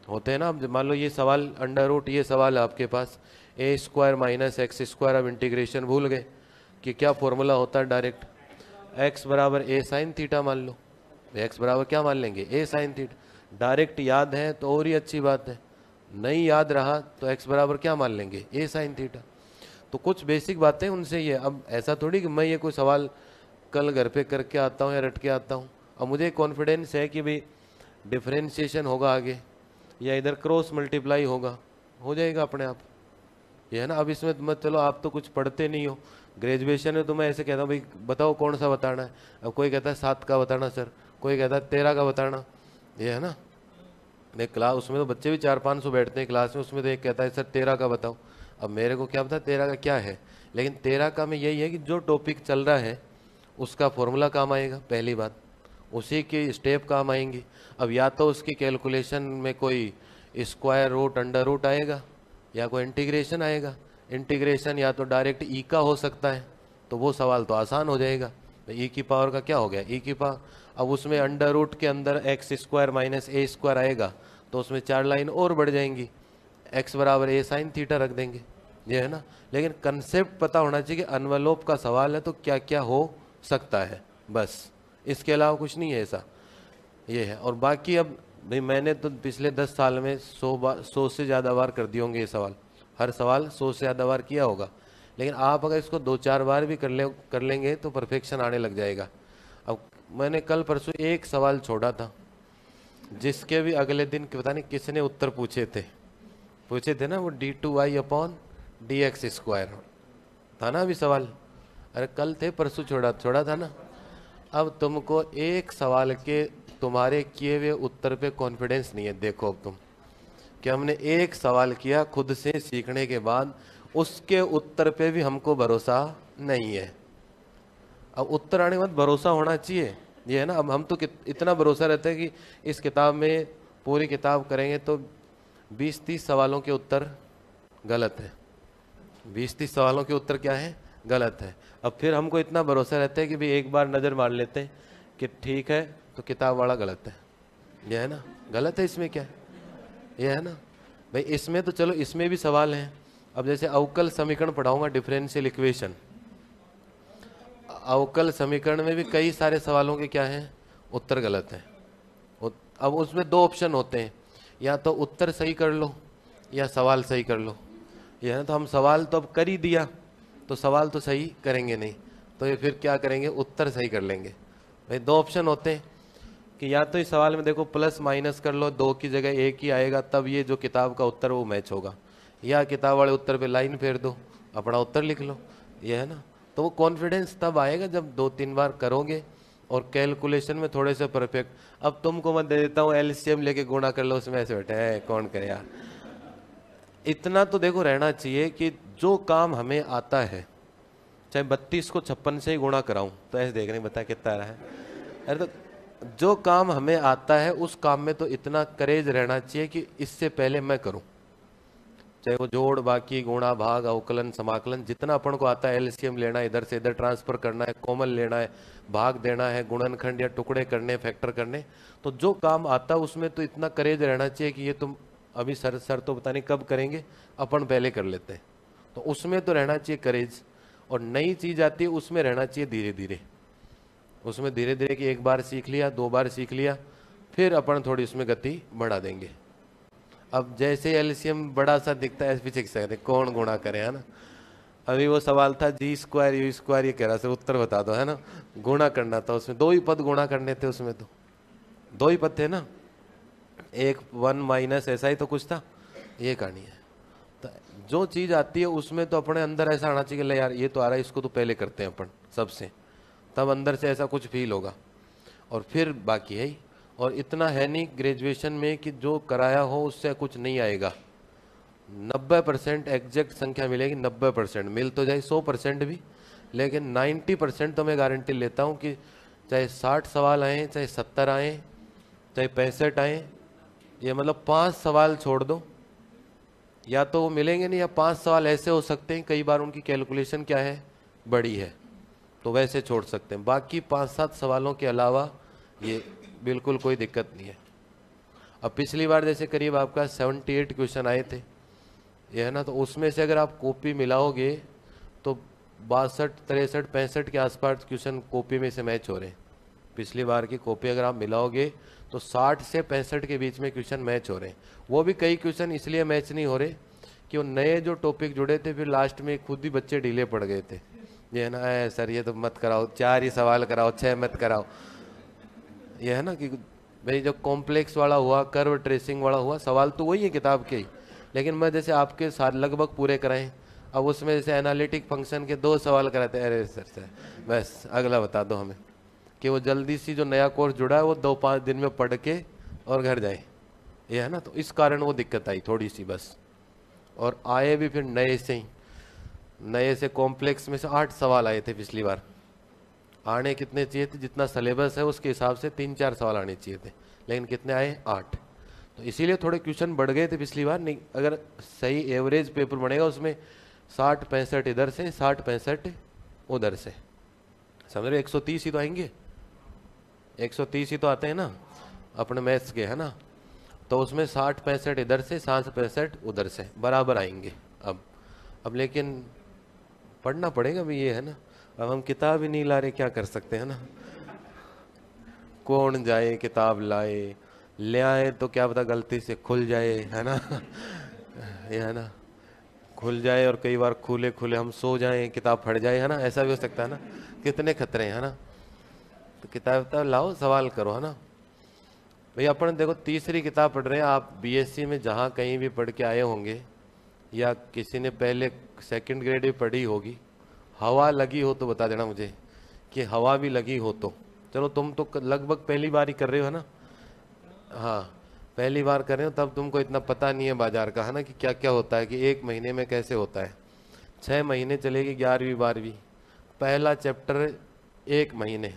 [SPEAKER 1] होते हैं ना। अब मान लो ये सवाल अंडर रूट, ये सवाल है आपके पास ए स्क्वायर माइनस एक्स स्क्वायर, अब इंटीग्रेशन भूल गए कि क्या फॉर्मूला होता है, डायरेक्ट एक्स बराबर ए साइन थीटा मान लो, एक्स बराबर क्या मान लेंगे, ए साइन थीटा, डायरेक्ट याद है तो और ही अच्छी बात है, नहीं याद रहा तो एक्स बराबर क्या मान लेंगे, ए साइन थीटा। तो कुछ बेसिक बातें उनसे ये, अब ऐसा थोड़ी कि मैं ये कोई सवाल कल घर पे करके आता हूँ या रट के आता हूँ, अब मुझे कॉन्फिडेंस है कि भाई डिफरेंशिएशन होगा आगे या इधर क्रॉस मल्टीप्लाई होगा, हो जाएगा अपने आप, ये है ना। अब इसमें मत चलो आप तो कुछ पढ़ते नहीं हो, ग्रेजुएशन में तो मैं ऐसे कहता हूँ भाई बताओ कौन सा बताना है, अब कोई कहता है 7 का बताना सर, कोई कहता है 13 का बताना, ये है ना। देख क्लास उसमें तो बच्चे भी 400-500 बैठते हैं क्लास में, उसमें तो एक कहता है सर 13 का बताओ, अब मेरे को क्या पता 13 का क्या है, लेकिन 13 का में यही है कि जो टॉपिक चल रहा है उसका फॉर्मूला काम आएगा, पहली बात उसी की स्टेप काम आएंगी। अब या तो उसकी कैलकुलेशन में कोई स्क्वायर रूट अंडर रूट आएगा या कोई इंटीग्रेशन आएगा, इंटीग्रेशन या तो डायरेक्ट ई का हो सकता है, तो वो सवाल तो आसान हो जाएगा, ई की पावर का क्या हो गया, ई की पावर। अब उसमें अंडर रूट के अंदर एक्स स्क्वायर माइनस ए स्क्वायर आएगा तो उसमें 4 लाइन और बढ़ जाएंगी, एक्स बराबर ए साइन थीटा रख देंगे, ये है ना। लेकिन कंसेप्ट पता होना चाहिए कि अनवलोप का सवाल है तो क्या क्या हो सकता है, बस इसके अलावा कुछ नहीं है ऐसा, ये है। और बाकी अब भाई मैंने तो पिछले 10 साल में 100 से ज़्यादा बार कर दिए होंगे ये सवाल, हर सवाल 100 से ज़्यादा बार किया होगा, लेकिन आप अगर इसको 2-4 बार भी कर लेंगे तो परफेक्शन आने लग जाएगा। अब मैंने कल परसों एक सवाल छोड़ा था जिसके भी अगले दिन पता नहीं किसने उत्तर पूछे थे ना, वो d2y अपॉन dx स्क्वायर था ना अभी सवाल, अरे कल थे परसों छोड़ा था ना। अब तुमको एक सवाल के तुम्हारे किए हुए उत्तर पे कॉन्फिडेंस नहीं है, देखो अब तुम कि हमने एक सवाल किया खुद से सीखने के बाद उसके उत्तर पे भी हमको भरोसा नहीं है। अब उत्तर आने के बाद भरोसा होना चाहिए, ये है ना। अब हम तो इतना भरोसा रहता है कि इस किताब में पूरी किताब करेंगे तो 20-30 सवालों के उत्तर गलत है, 20-30 सवालों के उत्तर क्या है, गलत है। अब फिर हमको इतना भरोसा रहता है कि भाई एक बार नज़र मार लेते हैं कि ठीक है तो किताब वाला गलत है, ये है ना, गलत है इसमें क्या है, ये है ना भाई। इसमें तो चलो इसमें भी सवाल हैं, अब जैसे अवकल समीकरण पढ़ाऊंगा, डिफरेंशियल इक्वेशन, अवकल समीकरण में भी कई सारे सवालों के क्या हैं, उत्तर गलत है। अब उसमें 2 ऑप्शन होते हैं, या तो उत्तर सही कर लो या सवाल सही कर लो, ये है। तो हम सवाल तो अब कर ही दिया तो सवाल तो सही करेंगे नहीं, तो ये फिर क्या करेंगे, उत्तर सही कर लेंगे भाई। 2 ऑप्शन होते हैं कि या तो इस सवाल में देखो प्लस माइनस कर लो, 2 की जगह 1 ही आएगा, तब ये जो किताब का उत्तर वो मैच होगा, या किताब वाले उत्तर पे लाइन फेर दो अपना उत्तर लिख लो, ये है ना। तो वो कॉन्फिडेंस तब आएगा जब 2-3 बार करोगे और कैलकुलेशन में थोड़े से परफेक्ट। अब तुमको मैं दे देता हूँ एलसीएम लेके गुणा कर लो, उसमें ऐसे बैठे हैं कौन करे यार, इतना तो देखो रहना चाहिए कि जो काम हमें आता है, चाहे 32 को 56 से ही गुणा कराऊं तो ऐसे देख रहे बता कितना रहा है, अरे तो जो काम हमें आता है उस काम में तो इतना करेज रहना चाहिए कि इससे पहले मैं करूं, चाहे वो जोड़ बाकी गुणा भाग अवकलन समाकलन जितना अपन को आता है, एलसीएम लेना है, इधर से इधर ट्रांसफर करना है, कॉमन लेना है, भाग देना है, गुणनखंड या टुकड़े करने, फैक्टर करने, तो जो काम आता है उसमें तो इतना करेज रहना चाहिए कि ये तुम अभी सर तो पता नहीं कब करेंगे, अपन पहले कर लेते हैं, तो उसमें तो रहना चाहिए करेज। और नई चीज आती है उसमें रहना चाहिए धीरे धीरे, उसमें धीरे धीरे कि 1 बार सीख लिया 2 बार सीख लिया, फिर अपन थोड़ी उसमें गति बढ़ा देंगे। अब जैसे एलसीएम बड़ा सा दिखता है पीछे सकते कौन गुणा करे, है ना। अभी वो सवाल था जी स्क्वायर यू स्क्वायर, ये कह रहा था उत्तर बता दो, है ना, गुणा करना था, उसमें 2 ही पद गुणा करने थे, उसमें तो 2 ही पद थे ना, 1 माइनस ऐसा ही तो कुछ था, ये कहानी है। तो जो चीज आती है उसमें तो अपने अंदर ऐसा आना चाहिए, ले यार ये तो आ रहा है इसको तो पहले करते हैं अपन सबसे, तब अंदर से ऐसा कुछ फील होगा और फिर बाकी है ही। और इतना है नहीं ग्रेजुएशन में कि जो कराया हो उससे कुछ नहीं आएगा। 90% एग्जैक्ट संख्या मिलेगी, 90% मिल तो जाए 100% भी, लेकिन 90% तो मैं गारंटी लेता हूँ कि चाहे 60 सवाल आए, चाहे 70 आए, चाहे 65 आए, ये मतलब 5 सवाल छोड़ दो, या तो वो मिलेंगे नहीं, या 5 सवाल ऐसे हो सकते हैं कई बार उनकी कैलकुलेशन क्या है, बड़ी है, तो वैसे छोड़ सकते हैं। बाकी 5-7 सवालों के अलावा ये बिल्कुल कोई दिक्कत नहीं है। अब पिछली बार जैसे करीब आपका 78 क्वेश्चन आए थे, ये है ना, तो उसमें से अगर आप कॉपी मिलाओगे तो 62, 63, 65 के आसपास क्वेश्चन कॉपी में से मैच हो रहे हैं। पिछली बार की कॉपी अगर आप मिलाओगे तो 60 से 65 के बीच में क्वेश्चन मैच हो रहे हैं। वो भी कई क्वेश्चन इसलिए मैच नहीं हो रहे कि वो नए जो टॉपिक जुड़े थे, फिर लास्ट में खुद ही बच्चे ढीले पड़ गए थे, ये है ना, सर ये तो मत कराओ, 4 ही सवाल कराओ, 6 मत कराओ। ये है ना कि भाई जो कॉम्प्लेक्स वाला हुआ, कर्व ट्रेसिंग वाला हुआ, सवाल तो वही है किताब के ही, लेकिन मैं जैसे आपके साथ लगभग पूरे कराएं, अब उसमें जैसे एनालिटिक फंक्शन के 2 सवाल कराते हैं, अरे सर बस अगला बता दो हमें, कि वो जल्दी सी जो नया कोर्स जुड़ा है वो 2-5 दिन में पढ़ के और घर जाए, ये है ना, तो इस कारण वो दिक्कत आई थोड़ी सी बस। और आए भी फिर नए से ही, नए से कॉम्प्लेक्स में से 8 सवाल आए थे पिछली बार। आने कितने चाहिए थे, जितना सिलेबस है उसके हिसाब से 3-4 सवाल आने चाहिए थे, लेकिन कितने आए, 8। तो इसीलिए थोड़े क्वेश्चन बढ़ गए थे पिछली बार। नहीं, अगर सही एवरेज पेपर बनेगा उसमें 60-65 इधर से, 60-65 उधर से, समझ रहे, 130 ही तो आएंगे, 130 ही तो आते हैं ना अपने मैथ्स के, है ना, तो उसमें 60-65 इधर से, 60-65 उधर से बराबर आएंगे। अब लेकिन पढ़ना पड़ेगा भी, ये है ना, अब हम किताब ही नहीं ला रहे, क्या कर सकते हैं ना, कौन जाए किताब लाए, ले आए तो क्या पता गलती से खुल जाए, है ना ये है ना, खुल जाए, और कई बार खुले खुले हम सो जाएं, किताब फट जाए, है ना, ऐसा भी हो सकता है ना, कितने खतरे हैं, है ना। तो किताब लाओ, सवाल करो, है ना। भाई अपन देखो तीसरी किताब पढ़ रहे हैं, आप बीएससी में जहाँ कहीं भी पढ़ के आए होंगे, या किसी ने पहले सेकंड ग्रेड भी पढ़ी होगी, हवा लगी हो तो बता देना मुझे कि हवा भी लगी हो तो, चलो तुम तो लगभग पहली बार ही कर रहे हो, है ना, हाँ पहली बार कर रहे हो, तब तुमको इतना पता नहीं है बाजार का, है ना, कि क्या क्या होता है, कि 1 महीने में कैसे होता है। 6 महीने चलेगी 11वीं 12वीं, पहला चैप्टर 1 महीने,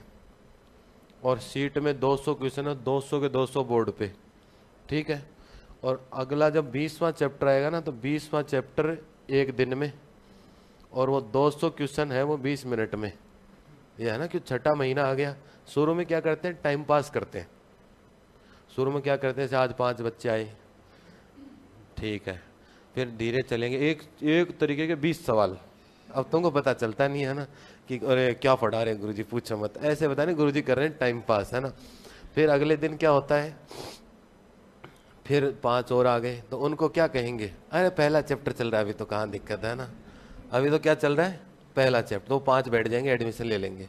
[SPEAKER 1] और सीट में 200 क्वेश्चन है, 200 के 200 बोर्ड पे, ठीक है। और अगला जब 20वां चैप्टर आएगा ना, तो 20वां चैप्टर 1 दिन में, और वो 200 क्वेश्चन है वो 20 मिनट में, ये है ना, कि 6ठा महीना आ गया। शुरू में क्या करते हैं, टाइम पास करते हैं, शुरू में क्या करते हैं, आज 5 बच्चे आए, ठीक है, फिर धीरे चलेंगे, एक तरीके के 20 सवाल। अब तुमको पता चलता नहीं है ना कि अरे क्या पढ़ा रहे गुरुजी, पूछो मत, ऐसे बता नहीं, गुरुजी कर रहे हैं टाइम पास, है ना। फिर अगले दिन क्या होता है, फिर 5 और आ गए, तो उनको क्या कहेंगे, अरे पहला चैप्टर चल रहा है, अभी तो कहाँ दिक्कत है ना, अभी तो क्या चल रहा है, पहला चैप्टर, तो 5 बैठ जाएंगे, एडमिशन ले लेंगे।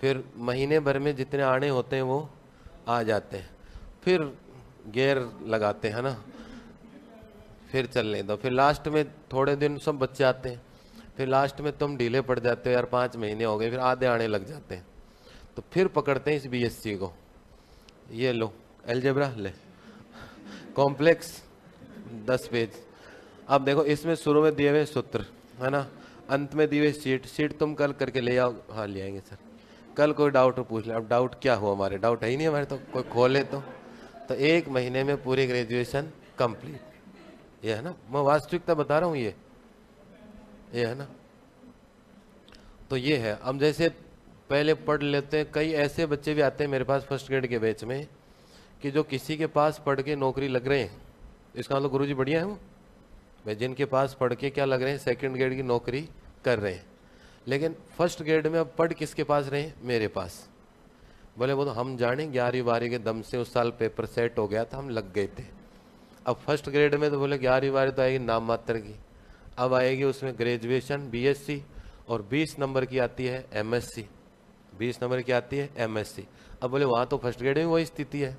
[SPEAKER 1] फिर महीने भर में जितने आने होते हैं वो आ जाते हैं, फिर गेयर लगाते हैं ना, फिर चलने दो, फिर लास्ट में थोड़े दिन सब बच्चे आते हैं, फिर लास्ट में तुम ढीले पड़ जाते हो, यार 5 महीने हो गए, फिर आधे आने लग जाते हैं, तो फिर पकड़ते हैं इस बीएससी को, ये लो अलजेब्रा ले, कॉम्प्लेक्स 10 पेज। अब देखो इसमें शुरू में दिए हुए सूत्र, है ना, अंत में दी हुई सीट तुम कल करके ले आओ, हाँ ले आएंगे सर, कल कोई डाउट पूछ ले। अब डाउट क्या हुआ, हमारे डाउट है ही नहीं हमारे, तो कोई खोले तो 1 महीने में पूरी ग्रेजुएशन कंप्लीट, ये है ना, मैं वास्तविकता बता रहा हूँ, ये है ना। तो ये है, अब जैसे पहले पढ़ लेते हैं, कई ऐसे बच्चे भी आते हैं मेरे पास फर्स्ट ग्रेड के बैच में, कि जो किसी के पास पढ़ के नौकरी लग रहे हैं, इसका मतलब गुरुजी बढ़िया है वो भाई, जिनके पास पढ़ के क्या लग रहे हैं, सेकंड ग्रेड की नौकरी कर रहे हैं, लेकिन फर्स्ट ग्रेड में अब पढ़ किसके पास रहे हैं, मेरे पास। बोले वो तो हम जाने 11वीं 12वीं के दम से उस साल पेपर सेट हो गया था, हम लग गए थे। अब फर्स्ट ग्रेड में तो बोले 11वीं 12वीं तो आएगी नाम मात्र की, अब आएगी उसमें ग्रेजुएशन बीएससी, और 20 नंबर की आती है एमएससी, 20 नंबर की आती है एमएससी। अब बोले वहाँ तो फर्स्ट ग्रेड में वही स्थिति है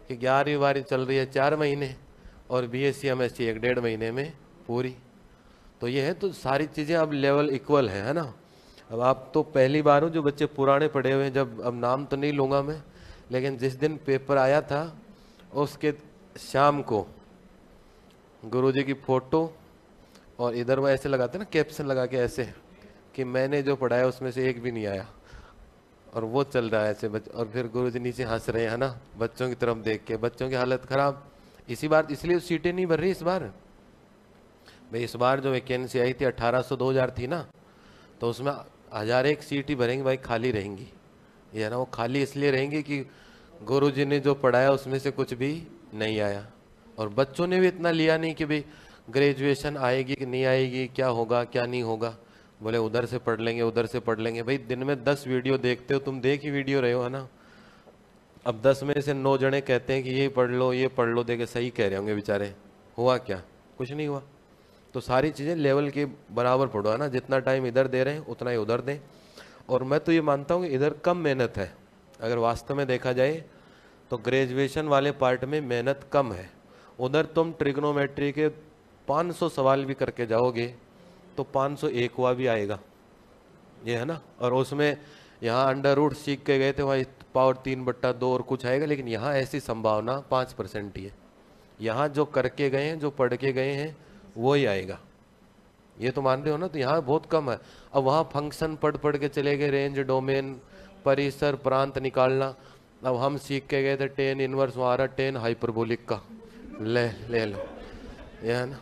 [SPEAKER 1] कि 11वीं 12वीं चल रही है 4 महीने, और बीएससी एमएससी 1-1.5 महीने में पूरी। तो ये है, तो सारी चीज़ें अब लेवल इक्वल है ना। अब आप तो पहली बार हो जो बच्चे पुराने पढ़े हुए हैं, जब अब नाम तो नहीं लूँगा मैं, लेकिन जिस दिन पेपर आया था उसके शाम को गुरुजी की फोटो और इधर वो ऐसे लगाते ना कैप्शन लगा के ऐसे कि मैंने जो पढ़ाया उसमें से एक भी नहीं आया, और वो चल रहा है ऐसे और फिर गुरुजी नीचे हंस रहे हैं ना बच्चों की तरफ देख के, बच्चों की हालत खराब। इसी बार इसलिए सीटें नहीं भर रही इस बार भाई। इस बार जो वैकेंसी आई थी 1800-2000 थी ना, तो उसमें 1001 सीट ही भरेंगी भाई, खाली रहेंगी। ये है ना, वो खाली इसलिए रहेंगी कि गुरुजी ने जो पढ़ाया उसमें से कुछ भी नहीं आया। और बच्चों ने भी इतना लिया नहीं कि भाई ग्रेजुएशन आएगी कि नहीं आएगी, क्या होगा क्या नहीं होगा, बोले उधर से पढ़ लेंगे उधर से पढ़ लेंगे। भाई दिन में 10 वीडियो देखते हो, तुम देख ही वीडियो रहे हो है ना। अब 10 में से 9 जने कहते हैं कि ये पढ़ लो ये पढ़ लो, देखे सही कह रहे होंगे बेचारे, हुआ क्या, कुछ नहीं हुआ। तो सारी चीज़ें लेवल के बराबर पढ़ो है ना, जितना टाइम इधर दे रहे हैं उतना ही उधर दें। और मैं तो ये मानता हूँ कि इधर कम मेहनत है, अगर वास्तव में देखा जाए तो ग्रेजुएशन वाले पार्ट में मेहनत कम है। उधर तुम ट्रिग्नोमेट्री के 500 सवाल भी करके जाओगे तो 501वां भी आएगा, ये है ना। और उसमें यहाँ अंडर रूट सीख के गए थे, वहाँ पावर 3/2 और कुछ आएगा, लेकिन यहाँ ऐसी संभावना 5% ही है। यहाँ जो करके गए हैं जो पढ़ के गए हैं वो ही आएगा, ये तो मान रहे हो ना। तो यहाँ बहुत कम है। अब वहाँ फंक्शन पढ़ पढ़ के चले गए, रेंज डोमेन परिसर प्रांत निकालना। अब हम सीख के गए थे 10 इनवर्स, वहाँ आ रहा 10 हाइपरबोलिक का, ले लो, ये है ना।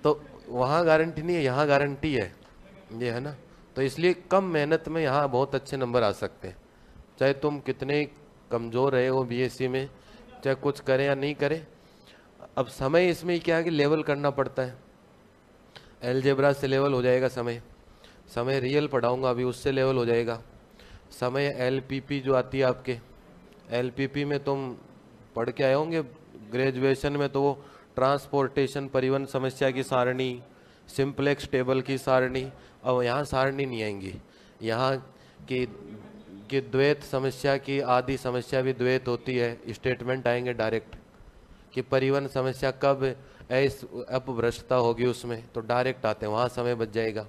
[SPEAKER 1] तो वहाँ गारंटी नहीं है, यहाँ गारंटी है, ये है ना। तो इसलिए कम मेहनत में यहाँ बहुत अच्छे नंबर आ सकते हैं, चाहे तुम कितने कमज़ोर रहे हो बीएससी में, चाहे कुछ करें या नहीं करें। अब समय इसमें क्या है कि लेवल करना पड़ता है। एलजेब्रा से लेवल हो जाएगा समय रियल पढ़ाऊंगा अभी, उससे लेवल हो जाएगा समय। एलपीपी जो आती है आपके, एलपीपी में तुम पढ़ के आए होंगे ग्रेजुएशन में, तो वो ट्रांसपोर्टेशन परिवहन समस्या की सारणी, सिंप्लेक्स टेबल की सारणी। अब यहाँ सारणी नहीं आएंगी, यहाँ की द्वैत समस्या की आदि समस्या भी द्वैत होती है, स्टेटमेंट आएंगे डायरेक्ट कि परिवहन समस्या कब अपभ्रष्टता होगी उसमें, तो डायरेक्ट आते हैं, वहाँ समय बच जाएगा।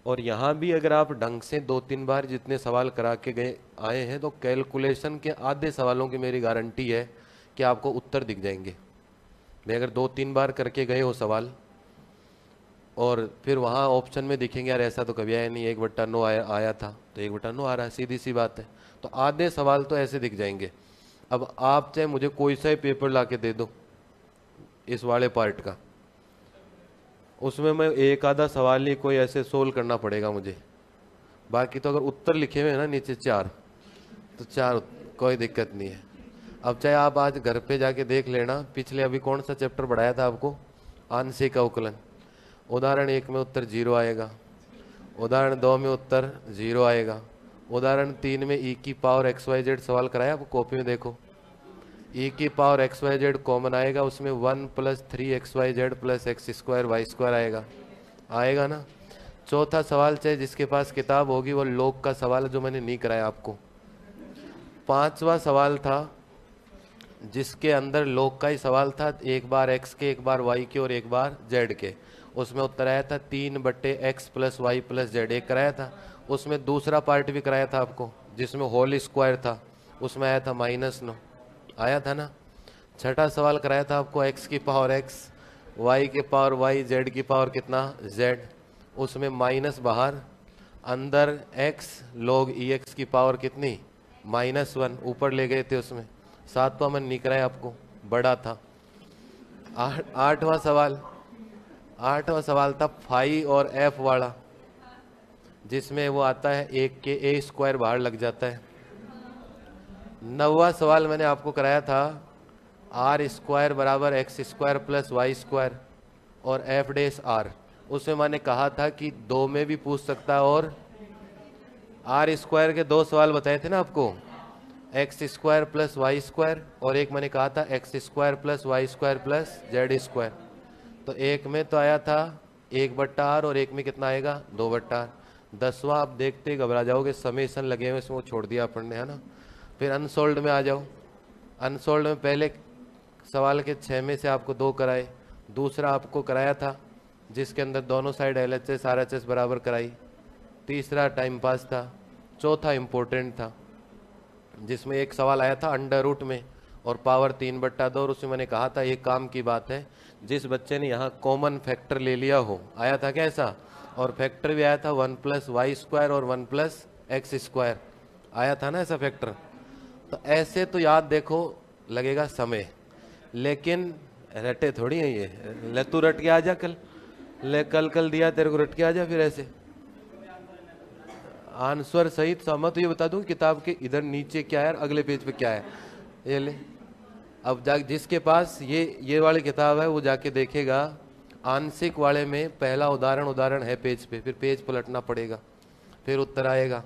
[SPEAKER 1] और यहाँ भी अगर आप ढंग से 2-3 बार जितने सवाल करा के गए आए हैं, तो कैलकुलेशन के आधे सवालों की मेरी गारंटी है कि आपको उत्तर दिख जाएंगे। मैं अगर 2-3 बार करके गए हो सवाल और फिर वहाँ ऑप्शन में दिखेंगे यार ऐसा तो कभी आया नहीं, 1/9 आया था तो 1/9 आ रहा है, सीधी सी बात है। तो आधे सवाल तो ऐसे दिख जाएंगे। अब आप चाहे मुझे कोई सा ही पेपर ला के दे दो इस वाले पार्ट का, उसमें मैं एक आधा सवाल ही कोई ऐसे सोल्व करना पड़ेगा मुझे, बाकी तो अगर उत्तर लिखे हुए हैं ना नीचे 4, तो 4 कोई दिक्कत नहीं है। अब चाहे आप आज घर पे जाके देख लेना, पिछले अभी कौन सा चैप्टर पढ़ाया था आपको, आंशिक अवकलन। उदाहरण 1 में उत्तर 0 आएगा, उदाहरण 2 में उत्तर 0 आएगा, उदाहरण 3 में e की पावर XYZ सवाल कराया आपको, कॉपी में देखो, e की पावर XYZ कॉमन आएगा, उसमें 1 + 3XYZ + x² y² आएगा ना। चौथा सवाल चाहे जिसके पास किताब होगी वो लोग का सवाल जो मैंने नहीं कराया आपको। 5वां सवाल था जिसके अंदर लोग का ही सवाल था, एक बार x के, एक बार y के और एक बार z के। उसमें उत्तर आया था 3/x + y + z, एक कराया था। उसमें दूसरा पार्ट भी कराया था आपको जिसमें होल स्क्वायर था, उसमें आया था -9, आया था ना। छठा सवाल कराया था आपको x की पावर x, y के पावर y, z की पावर कितना z, उसमें माइनस बाहर, अंदर x log ex की पावर कितनी -1, ऊपर ले गए थे उसमें। 7वां मैंने नहीं कराया आपको, बड़ा था। 8वां सवाल था फाई और f वाला, जिसमें वो आता है 1 के a² बाहर लग जाता है। 9वां सवाल मैंने आपको कराया था r² = x² + y² और f' उसमें मैंने कहा था कि 2 में भी पूछ सकता है, और r² के 2 सवाल बताए थे ना आपको, x² + y² और एक मैंने कहा था x² + y² + z²। तो एक में तो आया था 1/r और एक में कितना आएगा 2/r। 10वां आप देखते ही घबरा जाओगे, समेसन लगे हुए इसमें, वो छोड़ दिया अपन ने, है ना। फिर अनसोल्ड में आ जाओ। अनसोल्ड में पहले सवाल के 6 में से आपको 2 कराए, दूसरा आपको कराया था जिसके अंदर दोनों साइड LHS RHS बराबर कराई, तीसरा टाइम पास था, चौथा इम्पोर्टेंट था। जिसमें एक सवाल आया था अंडर रूट में और पावर 3/2, और उसमें मैंने कहा था ये काम की बात है जिस बच्चे ने यहाँ कॉमन फैक्टर ले लिया हो। आया था क्या ऐसा? और फैक्टर भी आया था 1+y² और 1+x², आया था ना ऐसा फैक्टर। तो ऐसे तो याद देखो लगेगा समय, लेकिन रटे थोड़ी है ये। ले तू रट के आ जा कल, ले कल दिया तेरे को, रट के आ जा फिर ऐसे आंसर सहित सहमत। ये बता दूं किताब के इधर नीचे क्या है, अगले पेज पे क्या है, ये ले। अब जा जिसके पास ये वाली किताब है वो जाके देखेगा, आंशिक वाले में पहला उदाहरण है पेज पे, फिर पेज पलटना पड़ेगा, फिर उत्तर आएगा,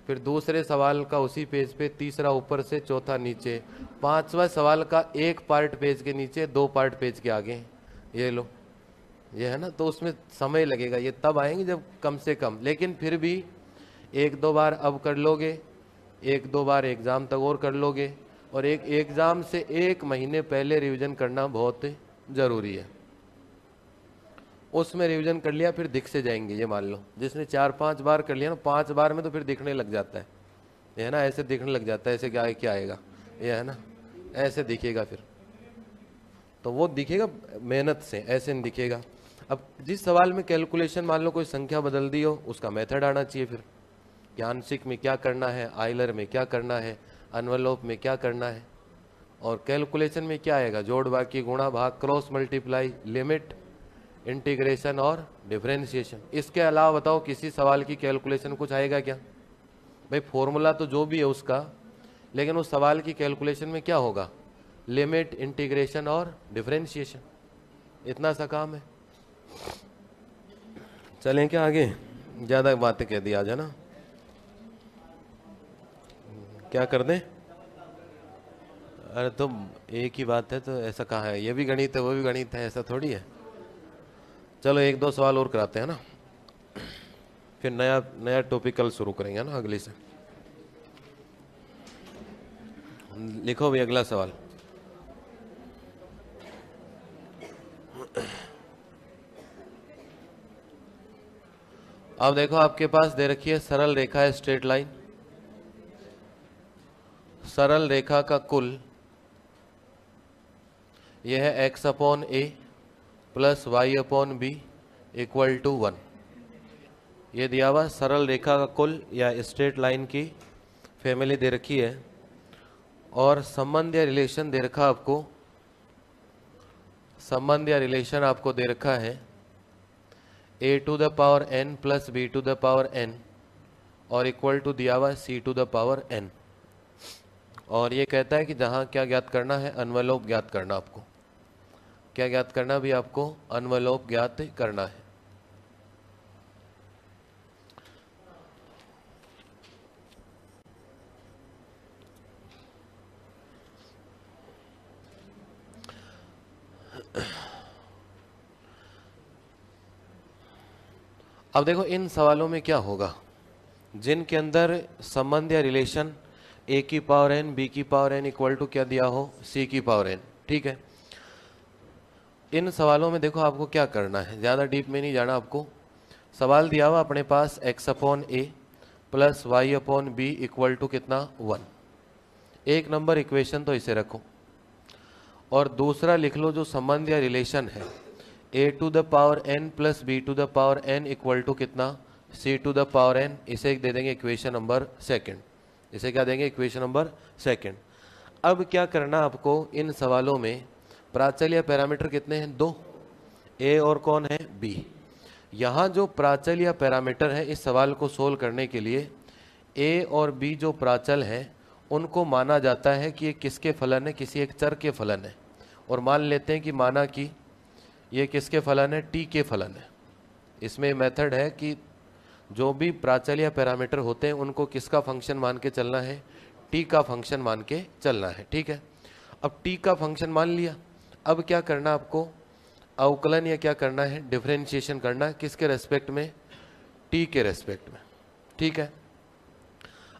[SPEAKER 1] फिर दूसरे सवाल का उसी पेज पे, तीसरा ऊपर से, चौथा नीचे, पांचवा सवाल का एक पार्ट पेज के नीचे, 2 पार्ट पेज के आगे। ये लो, ये है ना। तो उसमें समय लगेगा, ये तब आएंगे जब कम से कम, लेकिन फिर भी 1-2 बार अब कर लोगे, 1-2 बार एग्जाम तक और कर लोगे, और एक एग्जाम से 1 महीने पहले रिवीजन करना बहुत जरूरी है। उसमें रिवीजन कर लिया फिर दिख से जाएंगे। ये मान लो जिसने 4-5 बार कर लिया ना, 5 बार में तो फिर दिखने लग जाता है, ये है ना, ऐसे दिखने लग जाता है। ऐसे क्या आएगा, ये है ना, ऐसे दिखेगा फिर, तो वो दिखेगा मेहनत से, ऐसे नहीं दिखेगा। अब जिस सवाल में कैलकुलेशन मान लो कोई संख्या बदल दी हो, उसका मेथड आना चाहिए फिर, कि आंशिक में क्या करना है, आइलर में क्या करना है, एनवेलोप में क्या करना है, और कैलकुलेशन में क्या आएगा, जोड़ बाकी, गुणा भाग, क्रॉस मल्टीप्लाई, लिमिट, इंटीग्रेशन और डिफरेंशिएशन। इसके अलावा बताओ किसी सवाल की कैलकुलेशन कुछ आएगा क्या? भाई फॉर्मूला तो जो भी है उसका, लेकिन उस सवाल की कैलकुलेशन में क्या होगा, लिमिट, इंटीग्रेशन और डिफरेंशिएशन, इतना सा काम है। चलें क्या आगे, ज्यादा बातें कह दी आज, है ना। क्या कर दें? अरे तो एक ही बात है, तो ऐसा कहाँ है, ये भी गणित है वो भी गणित है, ऐसा थोड़ी है। चलो 1-2 सवाल और कराते हैं ना, फिर नया टॉपिक कल शुरू करेंगे ना अगले से। लिखो भी अगला सवाल। अब देखो आपके पास दे रखी है सरल रेखा है, स्ट्रेट लाइन। सरल रेखा का कुल यह है x/a + y/b = 1। ये दिया हुआ सरल रेखा का कुल या स्ट्रेट लाइन की फैमिली दे रखी है, और संबंध या रिलेशन दे रखा आपको, संबंध या रिलेशन आपको दे रखा है a⁴n + b⁴n और इक्वल टू दिया हुआ c⁴n। और ये कहता है कि जहां क्या ज्ञात करना है, एनवेलोप ज्ञात करना। आपको क्या ज्ञात करना, भी आपको एनवेलोप ज्ञात करना है। अब देखो इन सवालों में क्या होगा, जिनके अंदर संबंध या relation a⁴n b⁴n equal to क्या दिया हो, c⁴n। ठीक है, इन सवालों में देखो आपको क्या करना है, ज्यादा डीप में नहीं जाना आपको। सवाल दिया हुआ अपने पास x/a + y/b इक्वल टू कितना, 1। 1 नंबर इक्वेशन तो इसे रखो, और दूसरा लिख लो जो संबंध या रिलेशन है a⁴n + b⁴n इक्वल टू कितना, c⁴n। इसे दे देंगे इक्वेशन नंबर 2। इसे क्या देंगे, इक्वेशन नंबर 2। अब क्या करना आपको, इन सवालों में प्राचल या पैरामीटर कितने हैं, 2, a और कौन है, b। यहाँ जो प्राचल या पैरामीटर है इस सवाल को सोल्व करने के लिए a और b जो प्राचल हैं उनको माना जाता है कि ये किसके फलन है, किसी एक चर के फलन है। और मान लेते हैं कि माना कि ये किसके फलन है, t के फलन है। इसमें मेथड है कि जो भी प्राचल या पैरामीटर होते हैं उनको किसका फंक्शन मान के चलना है, t का फंक्शन मान के चलना है। ठीक है, अब t का फंक्शन मान लिया, अब क्या करना आपको, अवकलन या क्या करना है, डिफरेंशिएशन करना है। किसके रेस्पेक्ट में, t के रेस्पेक्ट में। ठीक है,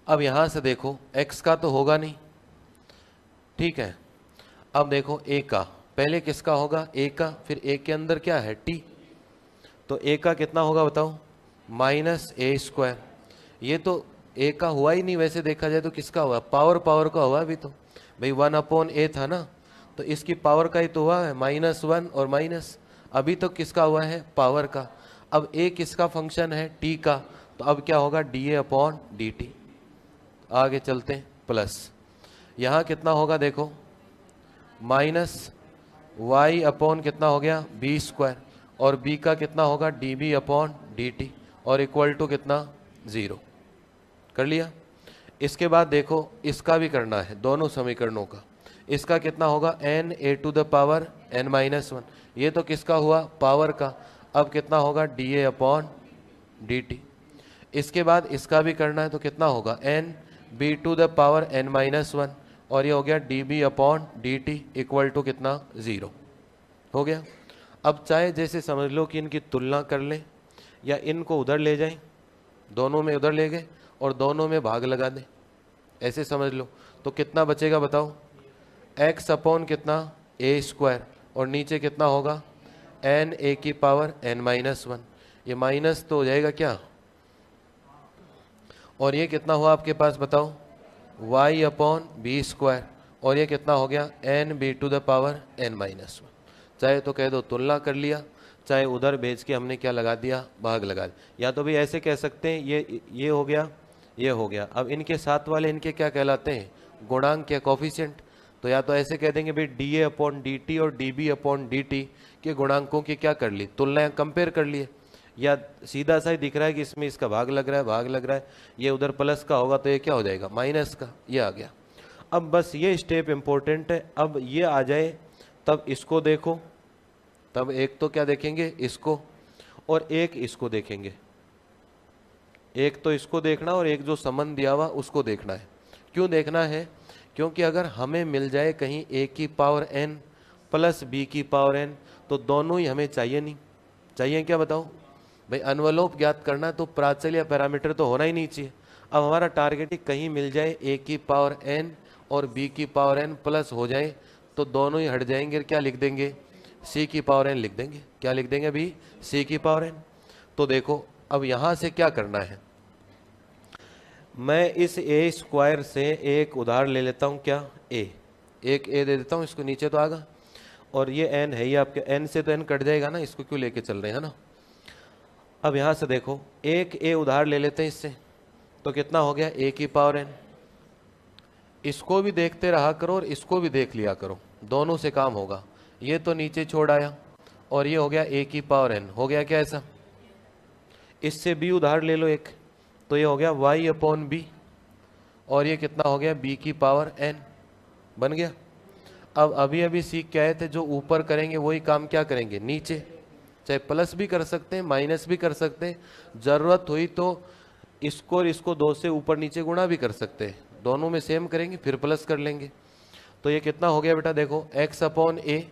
[SPEAKER 1] अब यहां से देखो x का तो होगा नहीं, ठीक है। अब देखो a का, पहले किसका होगा, a का, फिर a के अंदर क्या है, t, तो a का कितना होगा बताओ, -a²। ये तो ए का हुआ ही नहीं, वैसे देखा जाए तो किसका हुआ, पावर पावर का हुआ अभी तो भाई, 1/a था ना, तो इसकी पावर का ही तो हुआ है, -1 और माइनस, अभी तो किसका हुआ है, पावर का। अब a किसका फंक्शन है, t का, तो अब क्या होगा, dA/dt। आगे चलते हैं, प्लस यहाँ कितना होगा देखो, -y/ कितना हो गया, b², और b का कितना होगा, dB/dt, और इक्वल टू कितना, 0। कर लिया। इसके बाद देखो इसका भी करना है, दोनों समीकरणों का। इसका कितना होगा, n(a⁴n-1), ये तो किसका हुआ, पावर का। अब कितना होगा, dA/dt। इसके बाद इसका भी करना है, तो कितना होगा, nB⁴n-1, और ये हो गया dB/dt इक्वल टू कितना, 0 हो गया। अब चाहे जैसे समझ लो कि इनकी तुलना कर लें, या इनको उधर ले जाएं, दोनों में उधर ले गए और दोनों में भाग लगा दें, ऐसे समझ लो। तो कितना बचेगा बताओ, x/ कितना, a², और नीचे कितना होगा, n(a⁴n-1), ये माइनस तो हो जाएगा क्या, और ये कितना हुआ आपके पास बताओ, y/b², और ये कितना हो गया, nB⁴n-1। चाहे तो कह दो तुलना कर लिया, चाहे उधर भेज के हमने क्या लगा दिया, भाग लगा दिया। या तो भी ऐसे कह सकते हैं, ये हो गया, ये हो गया। अब इनके साथ वाले इनके क्या कहलाते हैं, गुणांक या कोफिशिएंट। तो या तो ऐसे कह देंगे भाई dA/dt और dB/dt के गुणांकों की क्या कर ली, तुलना, कंपेयर कर लिए। या सीधा सा ही दिख रहा है कि इसमें इसका भाग लग रहा है, भाग लग रहा है, ये उधर प्लस का होगा तो ये क्या हो जाएगा, माइनस का, ये आ गया। अब बस ये स्टेप इंपॉर्टेंट है। अब ये आ जाए तब इसको देखो, तब एक तो क्या देखेंगे, इसको, और एक इसको देखेंगे। एक तो इसको देखना और एक जो संबंध दिया हुआ उसको देखना है। क्यों देखना है, क्योंकि अगर हमें मिल जाए कहीं a⁴n प्लस b⁴n, तो दोनों ही हमें चाहिए नहीं, चाहिए क्या बताओ भाई, अनवलोप ज्ञात करना तो प्राचल या पैरामीटर तो होना ही नहीं चाहिए। अब हमारा टारगेट ही कहीं मिल जाए a⁴n और b⁴n प्लस हो जाए, तो दोनों ही हट जाएंगे, क्या लिख देंगे, c⁴n लिख देंगे। क्या लिख देंगे अभी, c⁴n। तो देखो अब यहां से क्या करना है, मैं इस a² से एक उदाहरण ले लेता हूं, क्या, एक a दे देता हूं इसको, नीचे तो आगा, और ये n है, ये आपके n से तो n कट जाएगा ना, इसको क्यों लेके चल रहे हैं ना। अब यहां से देखो एक a उदाहरण ले लेते हैं इससे, तो कितना हो गया, a⁴n। इसको भी देखते रहा करो और इसको भी देख लिया करो, दोनों से काम होगा। ये तो नीचे छोड़ आया, और ये हो गया a⁴n, हो गया क्या ऐसा। इससे b उदाहरण ले लो एक, तो ये हो गया y/b, और ये कितना हो गया, b⁴n बन गया। अब अभी अभी सीख के आए थे, जो ऊपर करेंगे वही काम क्या करेंगे, नीचे, चाहे प्लस भी कर सकते हैं, माइनस भी कर सकते हैं, जरूरत हुई तो इसको और इसको 2 से ऊपर नीचे गुणा भी कर सकते हैं, दोनों में सेम करेंगे फिर प्लस कर लेंगे। तो ये कितना हो गया बेटा, देखो x/a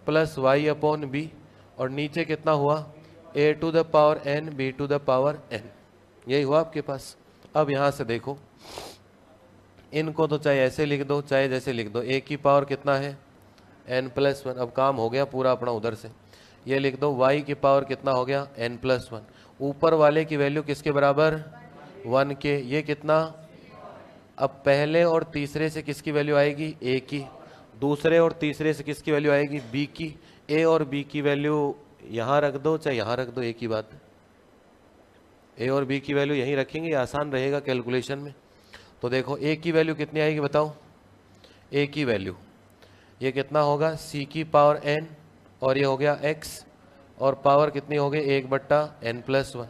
[SPEAKER 1] प्लस y/b, और नीचे कितना हुआ, a⁴n b⁴n, यही हुआ आपके पास। अब यहां से देखो, इनको तो चाहे ऐसे लिख दो चाहे जैसे लिख दो, a⁴ कितना है, n+1। अब काम हो गया पूरा अपना उधर से, ये लिख दो y⁴ कितना हो गया, n+1। ऊपर वाले की वैल्यू किसके बराबर, 1 के, ये कितना। अब पहले और तीसरे से किसकी वैल्यू आएगी, a की, दूसरे और तीसरे से किसकी वैल्यू आएगी, b की। a और b की वैल्यू यहां रख दो चाहे यहां रख दो, एक ही बात है। a और b की वैल्यू यहीं रखेंगे, आसान रहेगा कैलकुलेशन में। तो देखो a की वैल्यू कितनी आएगी बताओ, a की वैल्यू ये कितना होगा, c⁴n, और ये हो गया x, और पावर कितनी हो गई, 1/n+1।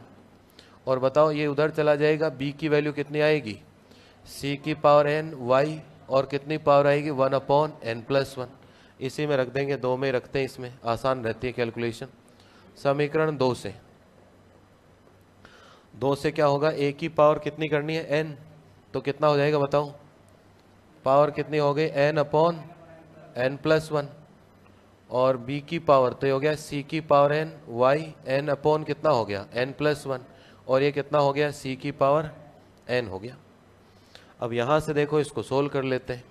[SPEAKER 1] और बताओ ये उधर चला जाएगा, b की वैल्यू कितनी आएगी, c⁴n y, और कितनी पावर आएगी, 1/n+1। इसी में रख देंगे, 2 में रखते हैं, इसमें आसान रहती है कैलकुलेशन। समीकरण 2 से, 2 से क्या होगा, a की पावर कितनी करनी है, n, तो कितना हो जाएगा बताओ, पावर कितनी हो गई, n/n+1, और b की पावर तो ये हो गया c⁴n y, n/ कितना हो गया, n+1, और ये कितना हो गया, c⁴n हो गया। अब यहां से देखो इसको सोल्व कर लेते हैं,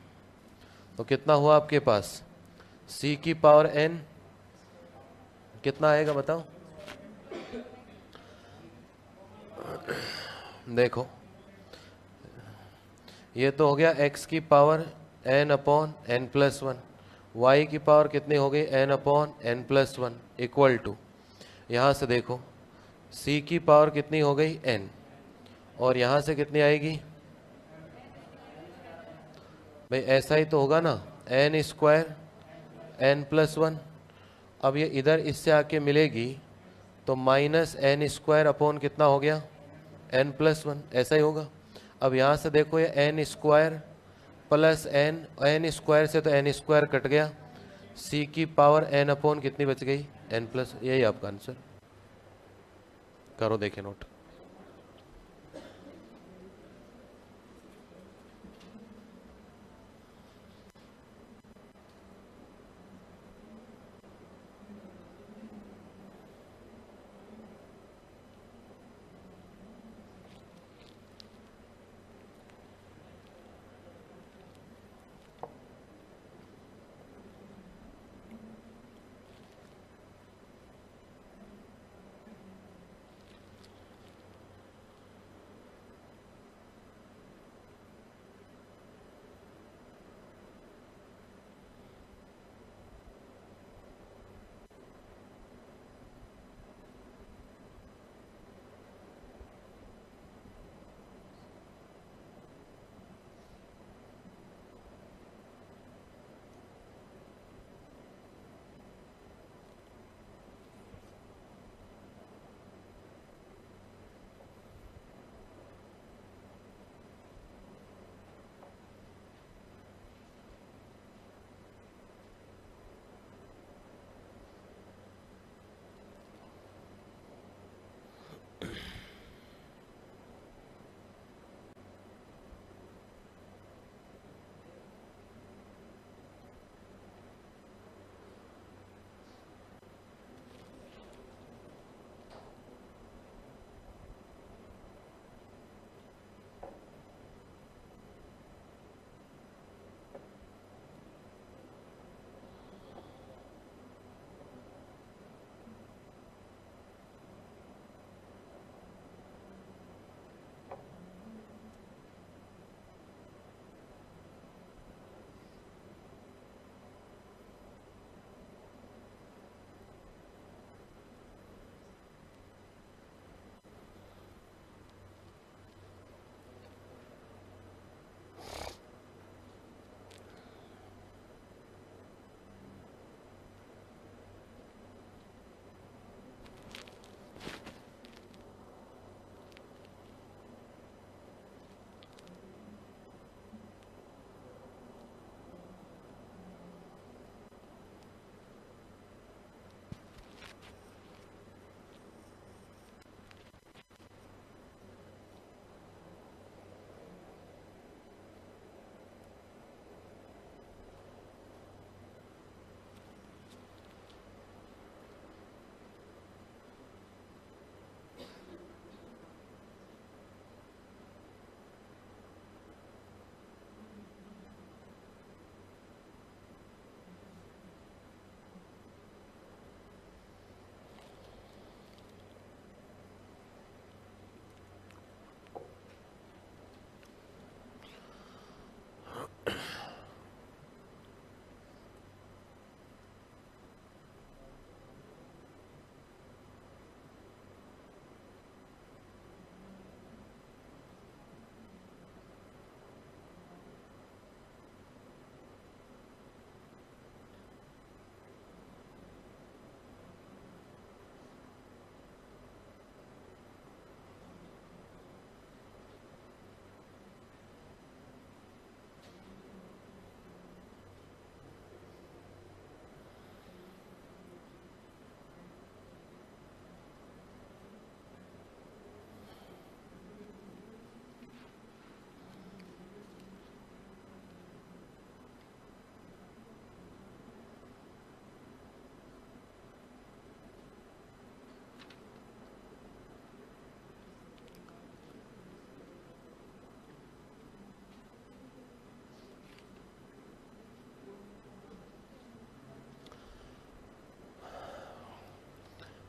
[SPEAKER 1] तो कितना हुआ आपके पास, c⁴n कितना आएगा बताओ, देखो ये तो हो गया x की power n upon n plus one, y की पावर कितनी हो गई n upon n plus one equal to, यहाँ से देखो c की पावर कितनी हो गई n, और यहाँ से कितनी आएगी भाई, ऐसा ही तो होगा ना, n square n plus one. अब ये इधर इससे आके मिलेगी तो माइनस n स्क्वायर अपॉन कितना हो गया n प्लस वन, ऐसा ही होगा। अब यहाँ से देखो ये n square plus n square से तो n स्क्वायर कट गया, c की पावर n अपॉन कितनी बच गई n प्लस, यही आपका आंसर। करो देखें नोट।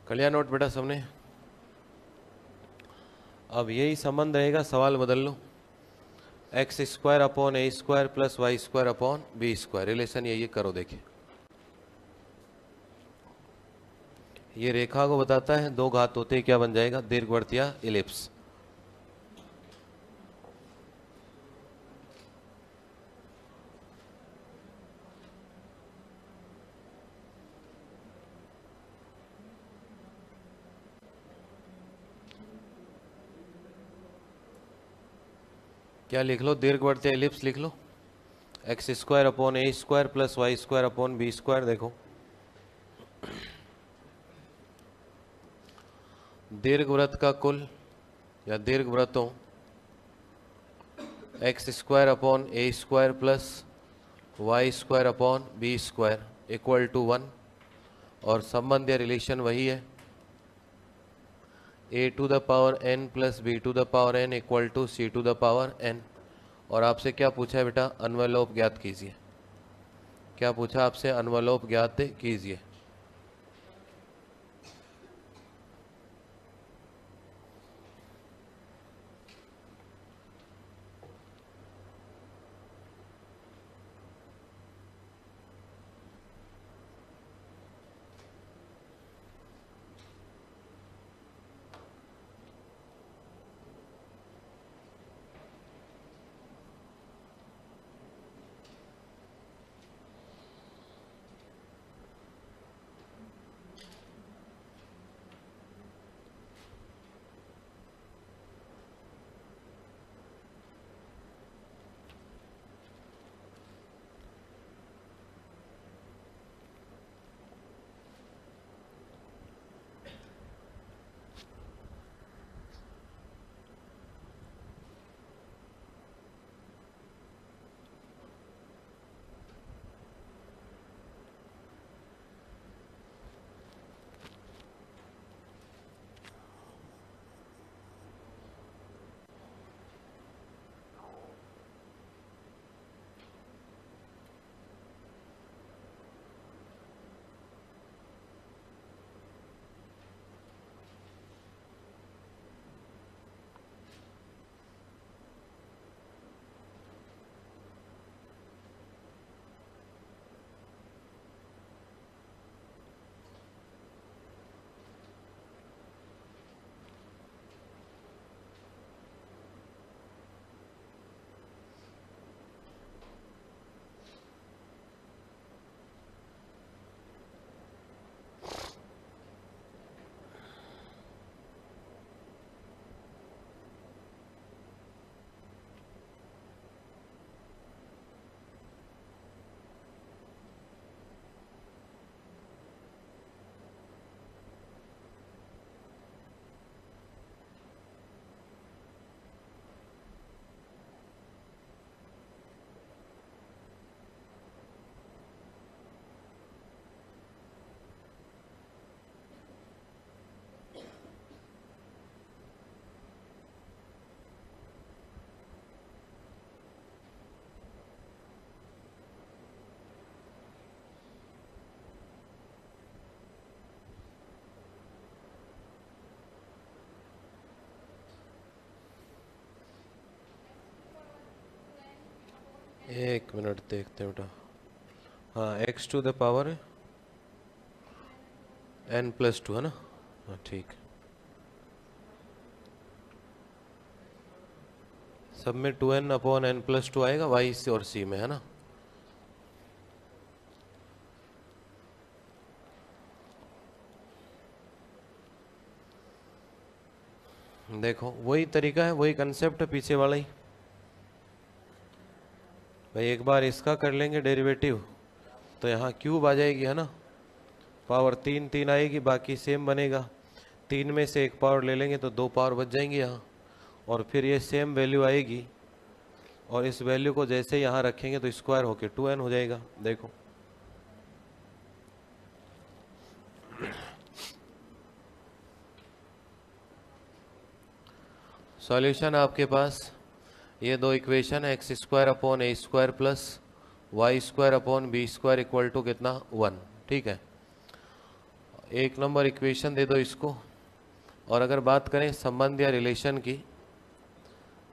[SPEAKER 1] कलिया नोट बेटा सबने। अब यही संबंध रहेगा, सवाल बदल लो। X square upon a square plus y square upon b square. Relation ये करो, देखिए ये रेखा को बताता है, दो घात होते क्या बन जाएगा, दीर्घवृत्त या इलिप्स। क्या लिख लो, दीर्घवृत्त या इलिप्स लिख लो। X square upon a square plus y square upon b square. देखो दीर्घवृत्त का कुल या दीर्घवृत्तों x square upon a square plus y square upon b square equal to 1, और संबंध या रिलेशन वही है, a to the power n plus b to the power n equal to c to the power n। और आपसे क्या पूछा है बेटा, अन्वलोप ज्ञात कीजिए। क्या पूछा आपसे, अन्वलोप ज्ञात कीजिए। एक मिनट देखते हैं बेटा। हाँ, x to the power n plus 2 है ना। हाँ ठीक, सब में 2n अपॉन n प्लस 2 आएगा, y से और c में, है ना। देखो वही तरीका है, वही कंसेप्ट है पीछे वाला ही। भाई एक बार इसका कर लेंगे डेरिवेटिव तो यहाँ क्यूब आ जाएगी, है ना। पावर 3 आएगी, बाकी सेम बनेगा। 3 में से एक पावर ले लेंगे तो 2 पावर बच जाएंगी यहाँ, और फिर ये सेम वैल्यू आएगी, और इस वैल्यू को जैसे यहाँ रखेंगे तो स्क्वायर होके 2n हो जाएगा। देखो सॉल्यूशन आपके पास ये दो इक्वेशन है, x square upon a square plus y square upon b square equal to कितना 1। ठीक है, एक नंबर इक्वेशन दे दो इसको। और अगर बात करें संबंध या रिलेशन की,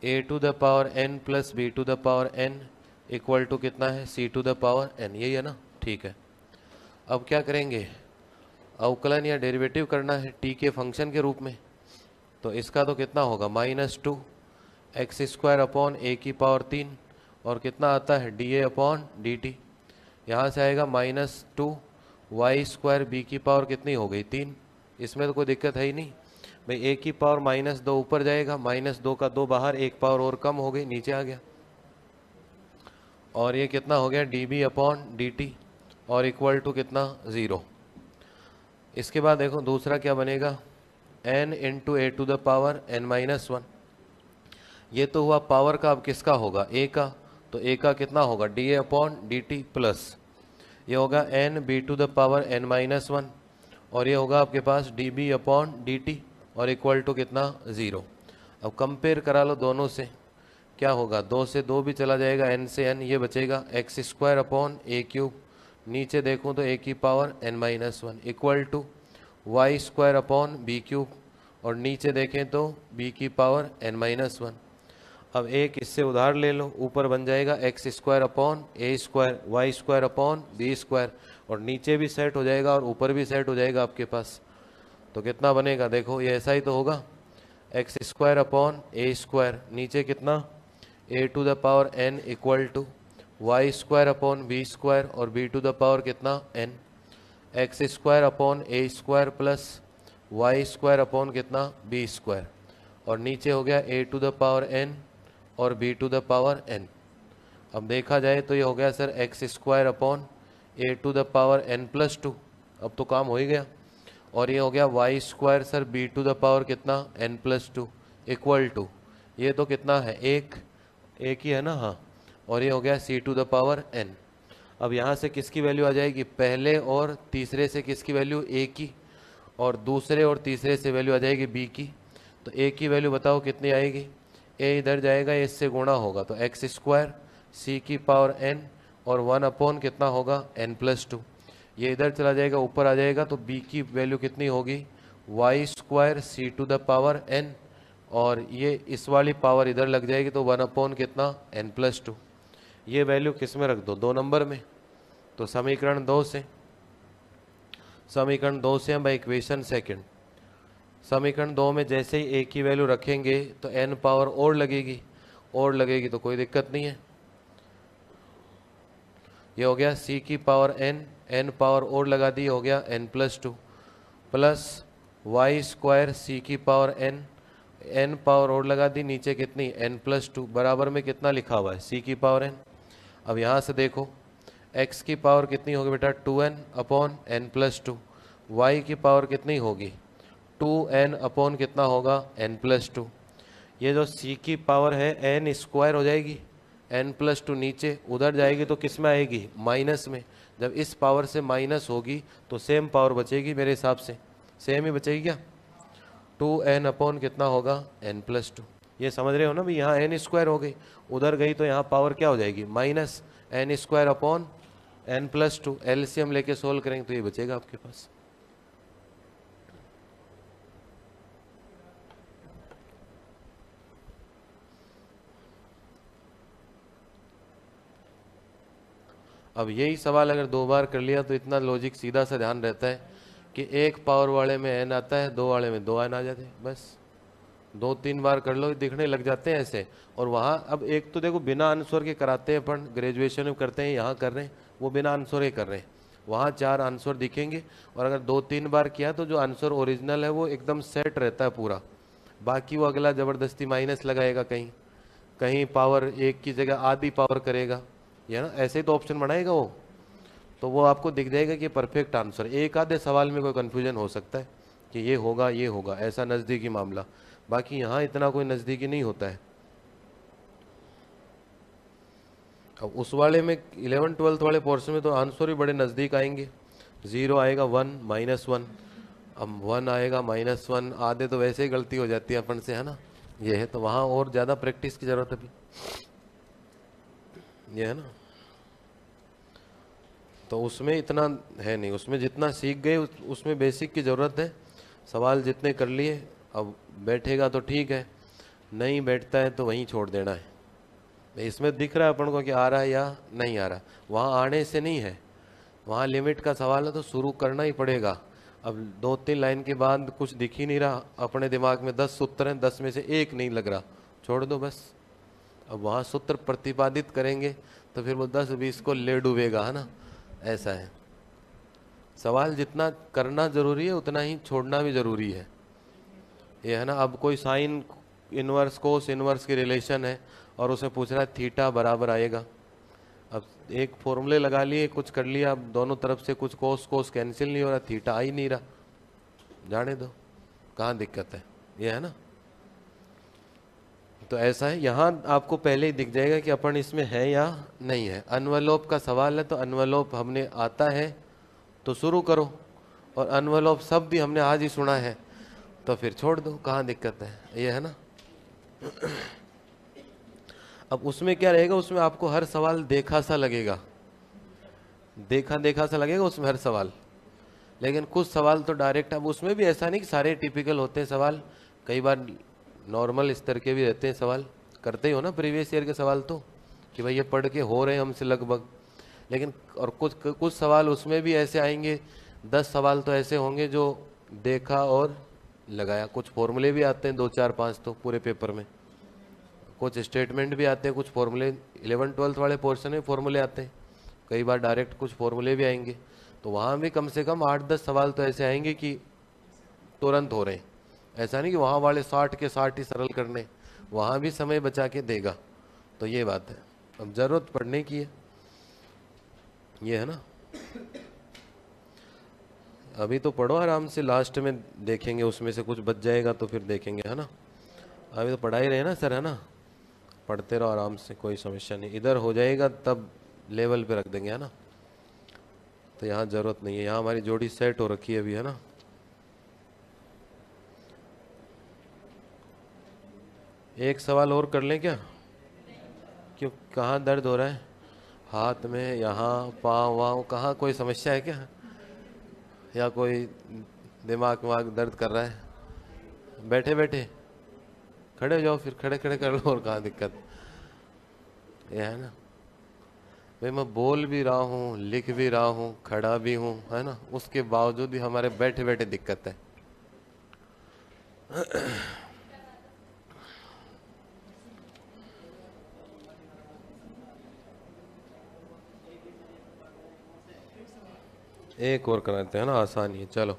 [SPEAKER 1] a to the power n plus b to the power n equal to कितना है c to the power n, यही है ना, ठीक है। अब क्या करेंगे, अवकलन या डेरिवेटिव करना है t के फंक्शन के रूप में, तो इसका तो कितना होगा -2 एक्स स्क्वायर अपॉन ए की पावर 3 और कितना आता है dA अपॉन dt, यहाँ से आएगा -2 वाई स्क्वायर बी की पावर कितनी हो गई 3, इसमें तो कोई दिक्कत है ही नहीं भाई, ए की पावर -2 ऊपर जाएगा, -2 का 2 बाहर, एक पावर और कम हो गई नीचे आ गया, और ये कितना हो गया dB अपॉन dt और इक्वल टू कितना 0। इसके बाद देखो दूसरा क्या बनेगा, n into a to the power n-1, ये तो हुआ पावर का, अब किसका होगा a का, तो a का कितना होगा dA अपॉन dt प्लस ये होगा n b to the power n-1 और ये होगा आपके पास dB अपॉन dt और इक्वल टू कितना 0। अब कंपेयर करा लो दोनों से, क्या होगा, 2 से 2 भी चला जाएगा, n से n ये बचेगा x square upon a cube, नीचे देखूँ तो a की power n-1 equal to y square upon b cube और नीचे देखें तो b की पावर n-1। अब एक इससे उधार ले लो, ऊपर बन जाएगा x square upon a square y square upon b square और नीचे भी सेट हो जाएगा और ऊपर भी सेट हो जाएगा आपके पास, तो कितना बनेगा, देखो ये ऐसा ही तो होगा, x square upon a square, नीचे कितना a to the power n equal to y square upon b square और बी टू द पावर कितना n, x square upon a square plus y square upon कितना b square और नीचे हो गया a to the power n और b to the power n। अब देखा जाए तो ये हो गया sir x square upon a to the power n+2, अब तो काम हो ही गया, और ये हो गया y square sir b to the power कितना n+2 इक्वल टू ये तो कितना है एक ही है ना, हाँ, और ये हो गया c to the power n। अब यहाँ से किसकी वैल्यू आ जाएगी, पहले और तीसरे से किसकी वैल्यू a की और दूसरे और तीसरे से वैल्यू आ जाएगी b की, तो a की वैल्यू बताओ कितनी आएगी, a इधर जाएगा, इससे गुणा होगा तो एक्स स्क्वायर c की पावर n और 1 अपॉन कितना होगा n+2, ये इधर चला जाएगा ऊपर आ जाएगा तो b की वैल्यू कितनी होगी y square c to the power n और ये इस वाली पावर इधर लग जाएगी तो 1 अपॉन कितना n+2, ये वैल्यू किस में रख दो 2 नंबर में, तो समीकरण 2 से हम भाई इक्वेशन सेकंड, समीकरण 2 में जैसे ही a की वैल्यू रखेंगे तो n पावर और लगेगी तो कोई दिक्कत नहीं है, ये हो गया c की पावर n पावर और लगा दी, हो गया n+2 plus y square c की पावर n पावर और लगा दी, नीचे कितनी n+2 बराबर में कितना लिखा हुआ है c की पावर n। अब यहाँ से देखो x की पावर कितनी होगी बेटा 2n अपॉन n+2, y की पावर कितनी होगी 2n अपॉन कितना होगा n+2, ये जो c की पावर है n स्क्वायर हो जाएगी, n+2 नीचे उधर जाएगी तो किस में आएगी माइनस में, जब इस पावर से माइनस होगी तो सेम पावर बचेगी, मेरे हिसाब से सेम ही बचेगी क्या, 2n अपॉन कितना होगा n+2, ये समझ रहे हो ना भाई, यहाँ n स्क्वायर हो गई, उधर गई तो यहाँ पावर क्या हो जाएगी minus n square upon n+2, LCM लेके सोल्व करेंगे तो ये बचेगा आपके पास। अब यही सवाल अगर 2 बार कर लिया तो इतना लॉजिक सीधा सा ध्यान रहता है कि एक पावर वाले में n आता है, 2 वाले में 2n आ जाते हैं, बस 2-3 बार कर लो दिखने लग जाते हैं ऐसे। और वहाँ अब एक तो देखो बिना आंसर के कराते हैं अपन, ग्रेजुएशन में करते हैं, यहाँ कर रहे हैं वो बिना आंसर के कर रहे हैं, वहाँ 4 आंसर दिखेंगे और अगर 2-3 बार किया तो जो आंसर ओरिजिनल है वो एकदम सेट रहता है पूरा, बाकी वो अगला ज़बरदस्ती माइनस लगाएगा, कहीं पावर 1 की जगह आधी पावर करेगा, ये ना ऐसे ही तो ऑप्शन बनाएगा वो, तो वो आपको दिख जाएगा कि परफेक्ट आंसर। एक आधे सवाल में कोई कन्फ्यूजन हो सकता है कि ये होगा ऐसा नज़दीकी मामला, बाकी यहाँ इतना कोई नज़दीकी नहीं होता है। अब उस वाले में 11-12 वाले पोर्शन में तो आंसर ही बड़े नज़दीक आएंगे, 0 आएगा 1 -1, अब 1 आएगा -1, आधे तो वैसे ही गलती हो जाती है अपन से, है ना, ये है, तो वहाँ और ज़्यादा प्रैक्टिस की ज़रूरत है अभी, ये है ना, तो उसमें इतना है नहीं, उसमें जितना सीख गए उसमें बेसिक की ज़रूरत है, सवाल जितने कर लिए अब बैठेगा तो ठीक है, नहीं बैठता है तो वहीं छोड़ देना है। इसमें दिख रहा है अपन को कि आ रहा है या नहीं आ रहा, वहाँ आने से नहीं है, वहाँ लिमिट का सवाल है तो शुरू करना ही पड़ेगा। अब 2-3 लाइन के बाद कुछ दिख ही नहीं रहा, अपने दिमाग में 10 सूत्र हैं, 10 में से एक नहीं लग रहा, छोड़ दो बस। अब वहाँ सूत्र प्रतिपादित करेंगे तो फिर वो 10-20 को ले डूबेगा, है ना, ऐसा है। सवाल जितना करना जरूरी है उतना ही छोड़ना भी जरूरी है, ये है ना। अब कोई साइन इनवर्स कोस इनवर्स की रिलेशन है और उसे पूछ रहा है थीटा बराबर आएगा, अब एक फॉर्मूले लगा लिए, कुछ कर लिया, अब दोनों तरफ से कुछ कोस कोस कैंसिल नहीं हो रहा, थीटा आ ही नहीं रहा, जाने दो, कहाँ दिक्कत है, ये है ना। तो ऐसा है, यहाँ आपको पहले ही दिख जाएगा कि अपन इसमें है या नहीं है। अनवलोप का सवाल है तो अनवलोप हमने आता है तो शुरू करो, और अनवलोप शब्द भी हमने आज ही सुना है तो फिर छोड़ दो, कहाँ दिक्कत है, ये है ना। अब उसमें क्या रहेगा, उसमें आपको हर सवाल देखा सा लगेगा, देखा देखा सा लगेगा उसमें हर सवाल, लेकिन कुछ सवाल तो डायरेक्ट, अब उसमें भी ऐसा नहीं कि सारे टिपिकल होते हैं सवाल, कई बार नॉर्मल स्तर के भी रहते हैं सवाल, करते ही हो ना प्रीवियस ईयर के सवाल तो, कि भाई ये पढ़ के हो रहे हैं हमसे लगभग, लेकिन और कुछ कुछ सवाल उसमें भी ऐसे आएंगे, 10 सवाल तो ऐसे होंगे जो देखा और लगाया, कुछ फॉर्मूले भी आते हैं 2-4-5 तो पूरे पेपर में, कुछ स्टेटमेंट भी आते हैं, कुछ फॉर्मूले 11-12 वाले पोर्शन में फॉर्मूले आते हैं, कई बार डायरेक्ट कुछ फॉर्मूले भी आएंगे, तो वहाँ भी कम से कम 8-10 सवाल तो ऐसे आएंगे कि तुरंत हो रहे हैं, ऐसा नहीं कि वहाँ वाले 60 के 60 ही सरल करने, वहाँ भी समय बचा के देगा, तो ये बात है, अब जरूरत पड़ने की है, ये है ना। अभी तो पढ़ो आराम से, लास्ट में देखेंगे उसमें से कुछ बच जाएगा तो फिर देखेंगे, है ना। अभी तो पढ़ा ही रहे ना सर, है ना, पढ़ते रहो आराम से, कोई समस्या नहीं, इधर हो जाएगा तब लेवल पे रख देंगे, है ना। तो यहाँ जरूरत नहीं है, यहाँ हमारी जोड़ी सेट हो रखी है अभी, है ना। एक सवाल और कर लें क्या, क्यों, कहाँ दर्द हो रहा है, हाथ में, यहाँ पाँव वाँव, कहाँ कोई समस्या है क्या, या कोई दिमाग वाग दर्द कर रहा है, बैठे बैठे, खड़े हो जाओ फिर, खड़े खड़े कर लो, और कहाँ दिक्कत, ये है ना। भाई मैं बोल भी रहा हूँ, लिख भी रहा हूँ, खड़ा भी हूँ, है ना, उसके बावजूद भी हमारे बैठे बैठे दिक्कत है। एक और कराते हैं ना, आसान ही है, चलो।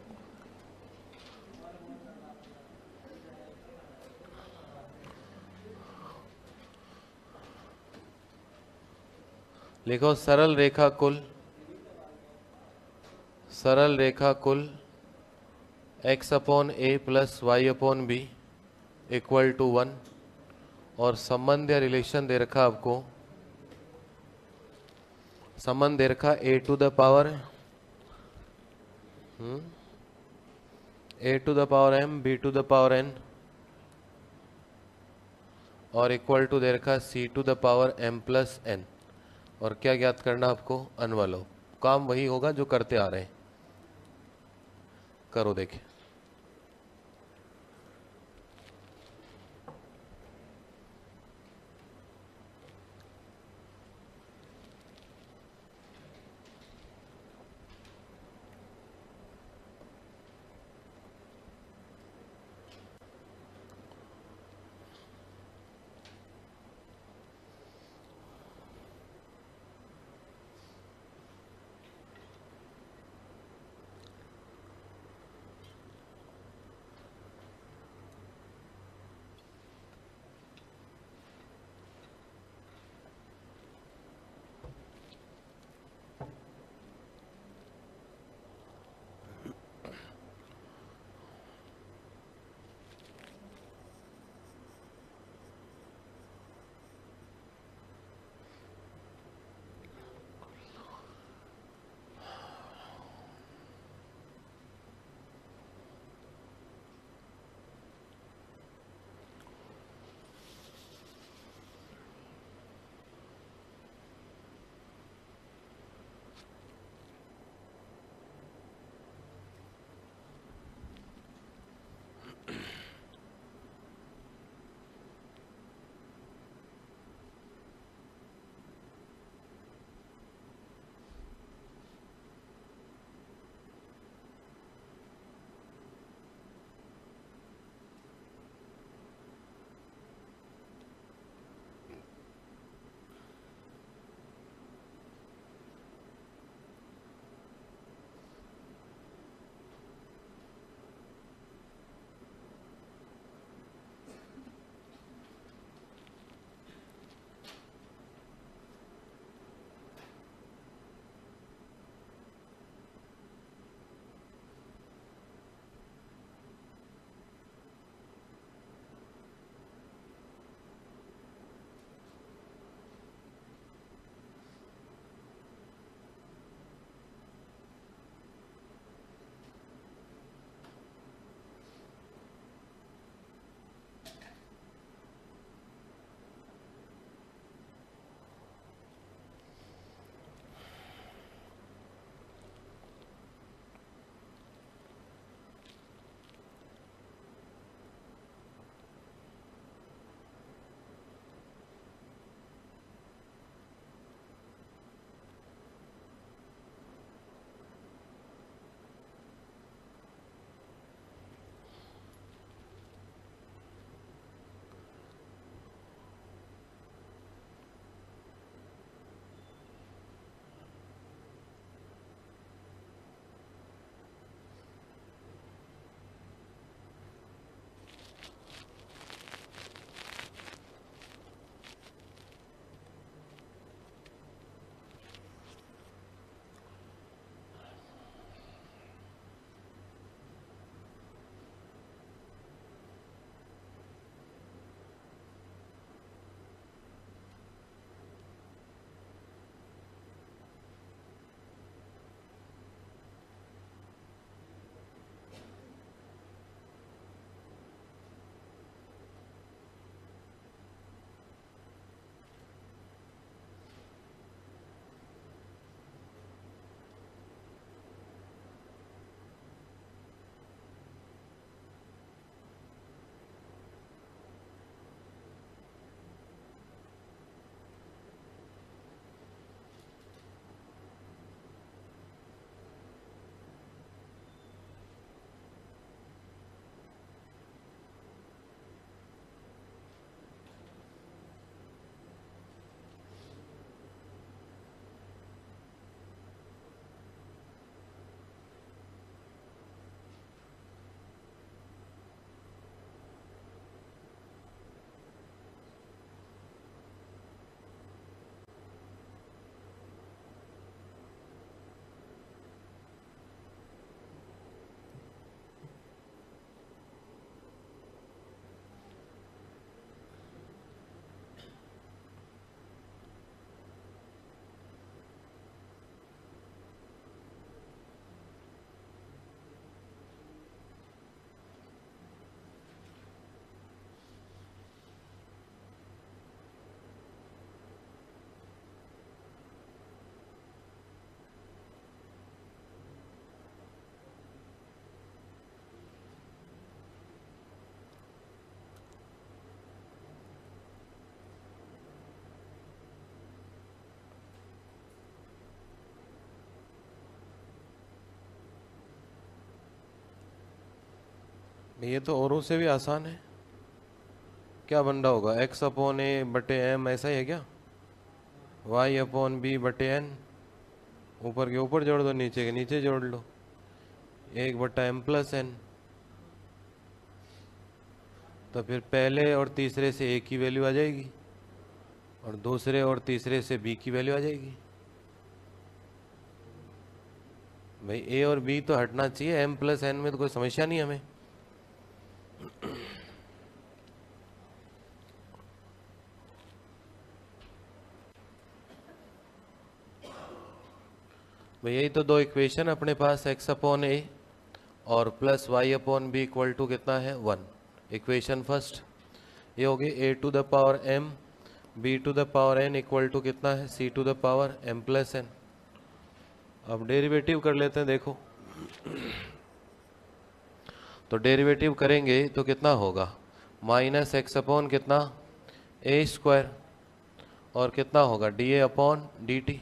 [SPEAKER 1] लिखो सरल रेखा कुल, सरल रेखा कुल x/a plus y/b equal to 1, और संबंध या रिलेशन दे रखा आपको, संबंध दे रखा a to the power m b to the power n, और इक्वल टू दे रखा c to the power m plus n, और क्या ज्ञात करना आपको, अनवलोप, काम वही होगा जो करते आ रहे हैं, करो देखें। ये तो औरों से भी आसान है। क्या बन रहा होगा, एक्स अपॉन ए बटे एम, ऐसा ही है क्या? वाई अपॉन बी बटे एन, ऊपर के ऊपर जोड़ दो, नीचे के नीचे जोड़ लो, 1/m+n। तो फिर पहले और तीसरे से ए की वैल्यू आ जाएगी और दूसरे और तीसरे से बी की वैल्यू आ जाएगी। भाई ए और बी तो हटना चाहिए, m+n में तो कोई समस्या नहीं हमें। भाई यही तो दो इक्वेशन अपने पास, x अपॉन ए और plus Y upon B equal to कितना है 1। इक्वेशन फर्स्ट ये होगी a to the power m b to the power n equal to कितना है c to the power m+n। अब डेरिवेटिव कर लेते हैं, देखो तो डेरिवेटिव करेंगे तो कितना होगा, माइनस एक्स अपॉन कितना ए स्क्वायर और कितना होगा d a upon d t,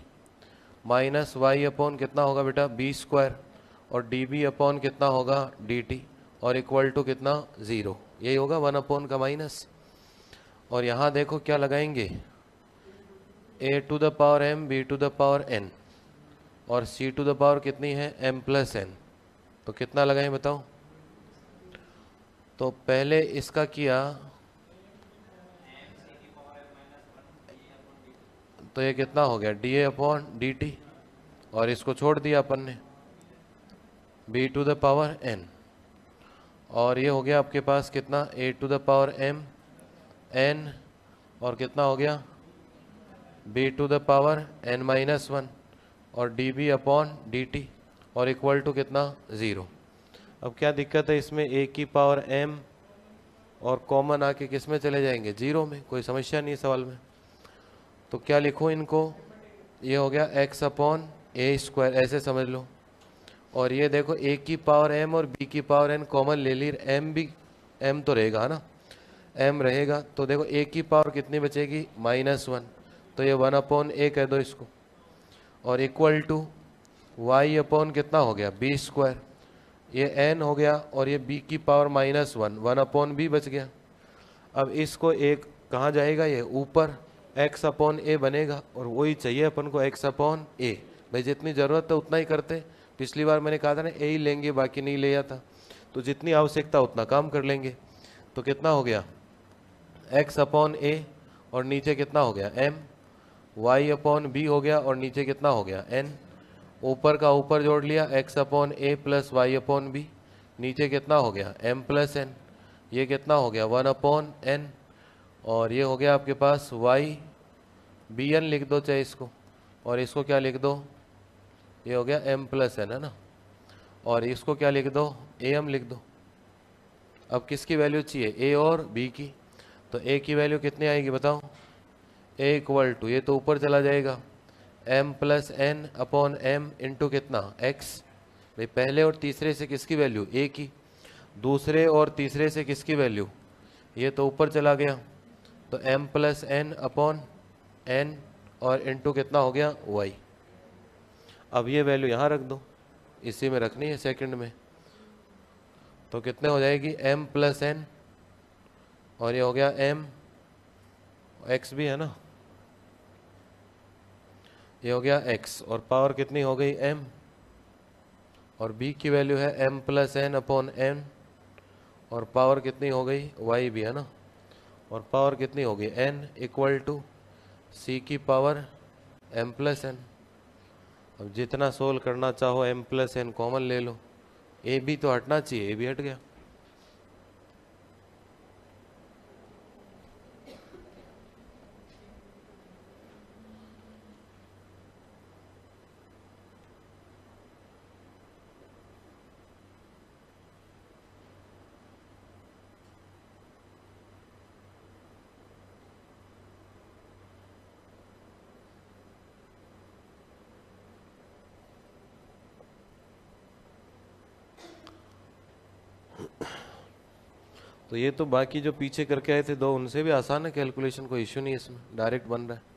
[SPEAKER 1] minus y upon कितना होगा बेटा बी स्क्वायर और डी बी अपॉन कितना होगा डी टी और इक्वल टू कितना 0। यही होगा 1 अपॉन का माइनस। और यहाँ देखो क्या लगाएंगे, a to the power m b to the power n और सी टू द पावर कितनी है m+n। तो कितना लगाएं बताओ। तो पहले इसका किया तो ये कितना हो गया d a upon d t और इसको छोड़ दिया अपन ने b to the power n और ये हो गया आपके पास कितना a to the power m n और कितना हो गया B to the power n-1 और d b upon d t और इक्वल टू कितना 0। अब क्या दिक्कत है इसमें, ए की पावर m और कॉमन आके किस में चले जाएंगे 0 में, कोई समस्या नहीं सवाल में। तो क्या लिखो इनको, ये हो गया x अपॉन ए स्क्वायर, ऐसे समझ लो। और ये देखो a की पावर m और b की पावर n कॉमन ले ली, m भी m तो रहेगा ना, m रहेगा। तो देखो a की पावर कितनी बचेगी -1, तो ये 1 अपॉन ए कह दो इसको और इक्वल टू y अपॉन कितना हो गया b स्क्वायर, ये n हो गया और ये b की पावर -1 अपॉन b बच गया। अब इसको एक कहाँ जाएगा, ये ऊपर x अपॉन ए बनेगा और वही चाहिए अपन को x अपॉन ए। भाई जितनी ज़रूरत है उतना ही करते, पिछली बार मैंने कहा था ना ए ही लेंगे बाकी नहीं लिया था, तो जितनी आवश्यकता उतना काम कर लेंगे। तो कितना हो गया x अपॉन ए और नीचे कितना हो गया m, y अपॉन बी हो गया और नीचे कितना हो गया n, ऊपर का ऊपर जोड़ लिया x अपॉन ए प्लस वाई अपॉन बी, नीचे कितना हो गया m+n, ये कितना हो गया 1 अपॉन n और ये हो गया आपके पास y bn लिख दो चाहे इसको और इसको क्या लिख दो, ये हो गया m+n है ना, और इसको क्या लिख दो am लिख दो। अब किसकी वैल्यू चाहिए a और b की, तो a की वैल्यू कितनी आएगी बताओ, a इक्वल टू ये तो ऊपर चला जाएगा m+n अपॉन m इंटू कितना x। भाई पहले और तीसरे से किसकी वैल्यू a की, दूसरे और तीसरे से किसकी वैल्यू, ये तो ऊपर चला गया, तो m+n अपॉन n और इंटू कितना हो गया y। अब ये वैल्यू यहाँ रख दो, इसी में रखनी है सेकंड में, तो कितने हो जाएगी m+n और ये हो गया m, x भी है ना, ये हो गया x और पावर कितनी हो गई m और b की वैल्यू है m+n अपॉन n और पावर कितनी हो गई y भी है ना, और पावर कितनी हो गई n इक्वल टू c की पावर m+n। अब जितना सोल्व करना चाहो m+n कॉमन ले लो, a भी तो हटना चाहिए, a भी हट गया। तो ये तो बाकी जो पीछे करके आए थे दो, उनसे भी आसान है कैलकुलेशन, कोई इश्यू नहीं है इसमें, डायरेक्ट बन रहा है।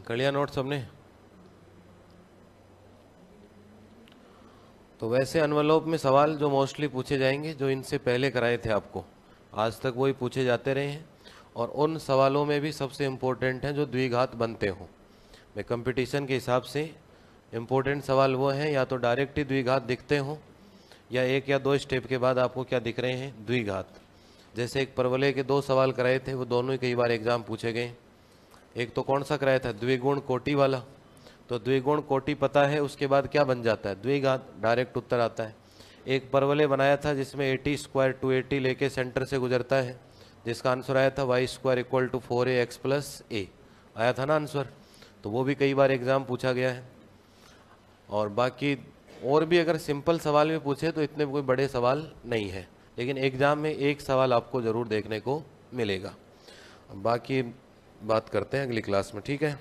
[SPEAKER 1] कर लिया नोट सबने? तो वैसे एनवेलोप में सवाल जो मोस्टली पूछे जाएंगे जो इनसे पहले कराए थे आपको, आज तक वही पूछे जाते रहे हैं। और उन सवालों में भी सबसे इम्पोर्टेंट हैं जो द्विघात बनते हों। मैं कंपटीशन के हिसाब से इम्पोर्टेंट सवाल वो हैं या तो डायरेक्ट ही द्विघात दिखते हों या एक या दो स्टेप के बाद आपको क्या दिख रहे हैं, द्विघात। जैसे एक परवलय के 2 सवाल कराए थे, वो दोनों ही कई बार एग्जाम पूछे गए। एक तो कौन सा कराया था, द्विगुण कोटि वाला। तो द्विगुण कोटि पता है, उसके बाद क्या बन जाता है, द्विघात, डायरेक्ट उत्तर आता है। एक परवलय बनाया था जिसमें 80 स्क्वायर 280 लेके सेंटर से गुजरता है, जिसका आंसर आया था y square equal to 4ax plus a, आया था ना आंसर। तो वो भी कई बार एग्जाम पूछा गया है। और बाकी और भी अगर सिंपल सवाल में पूछे तो इतने कोई बड़े सवाल नहीं है, लेकिन एग्जाम में एक सवाल आपको ज़रूर देखने को मिलेगा। बाकी बात करते हैं अगली क्लास में, ठीक है।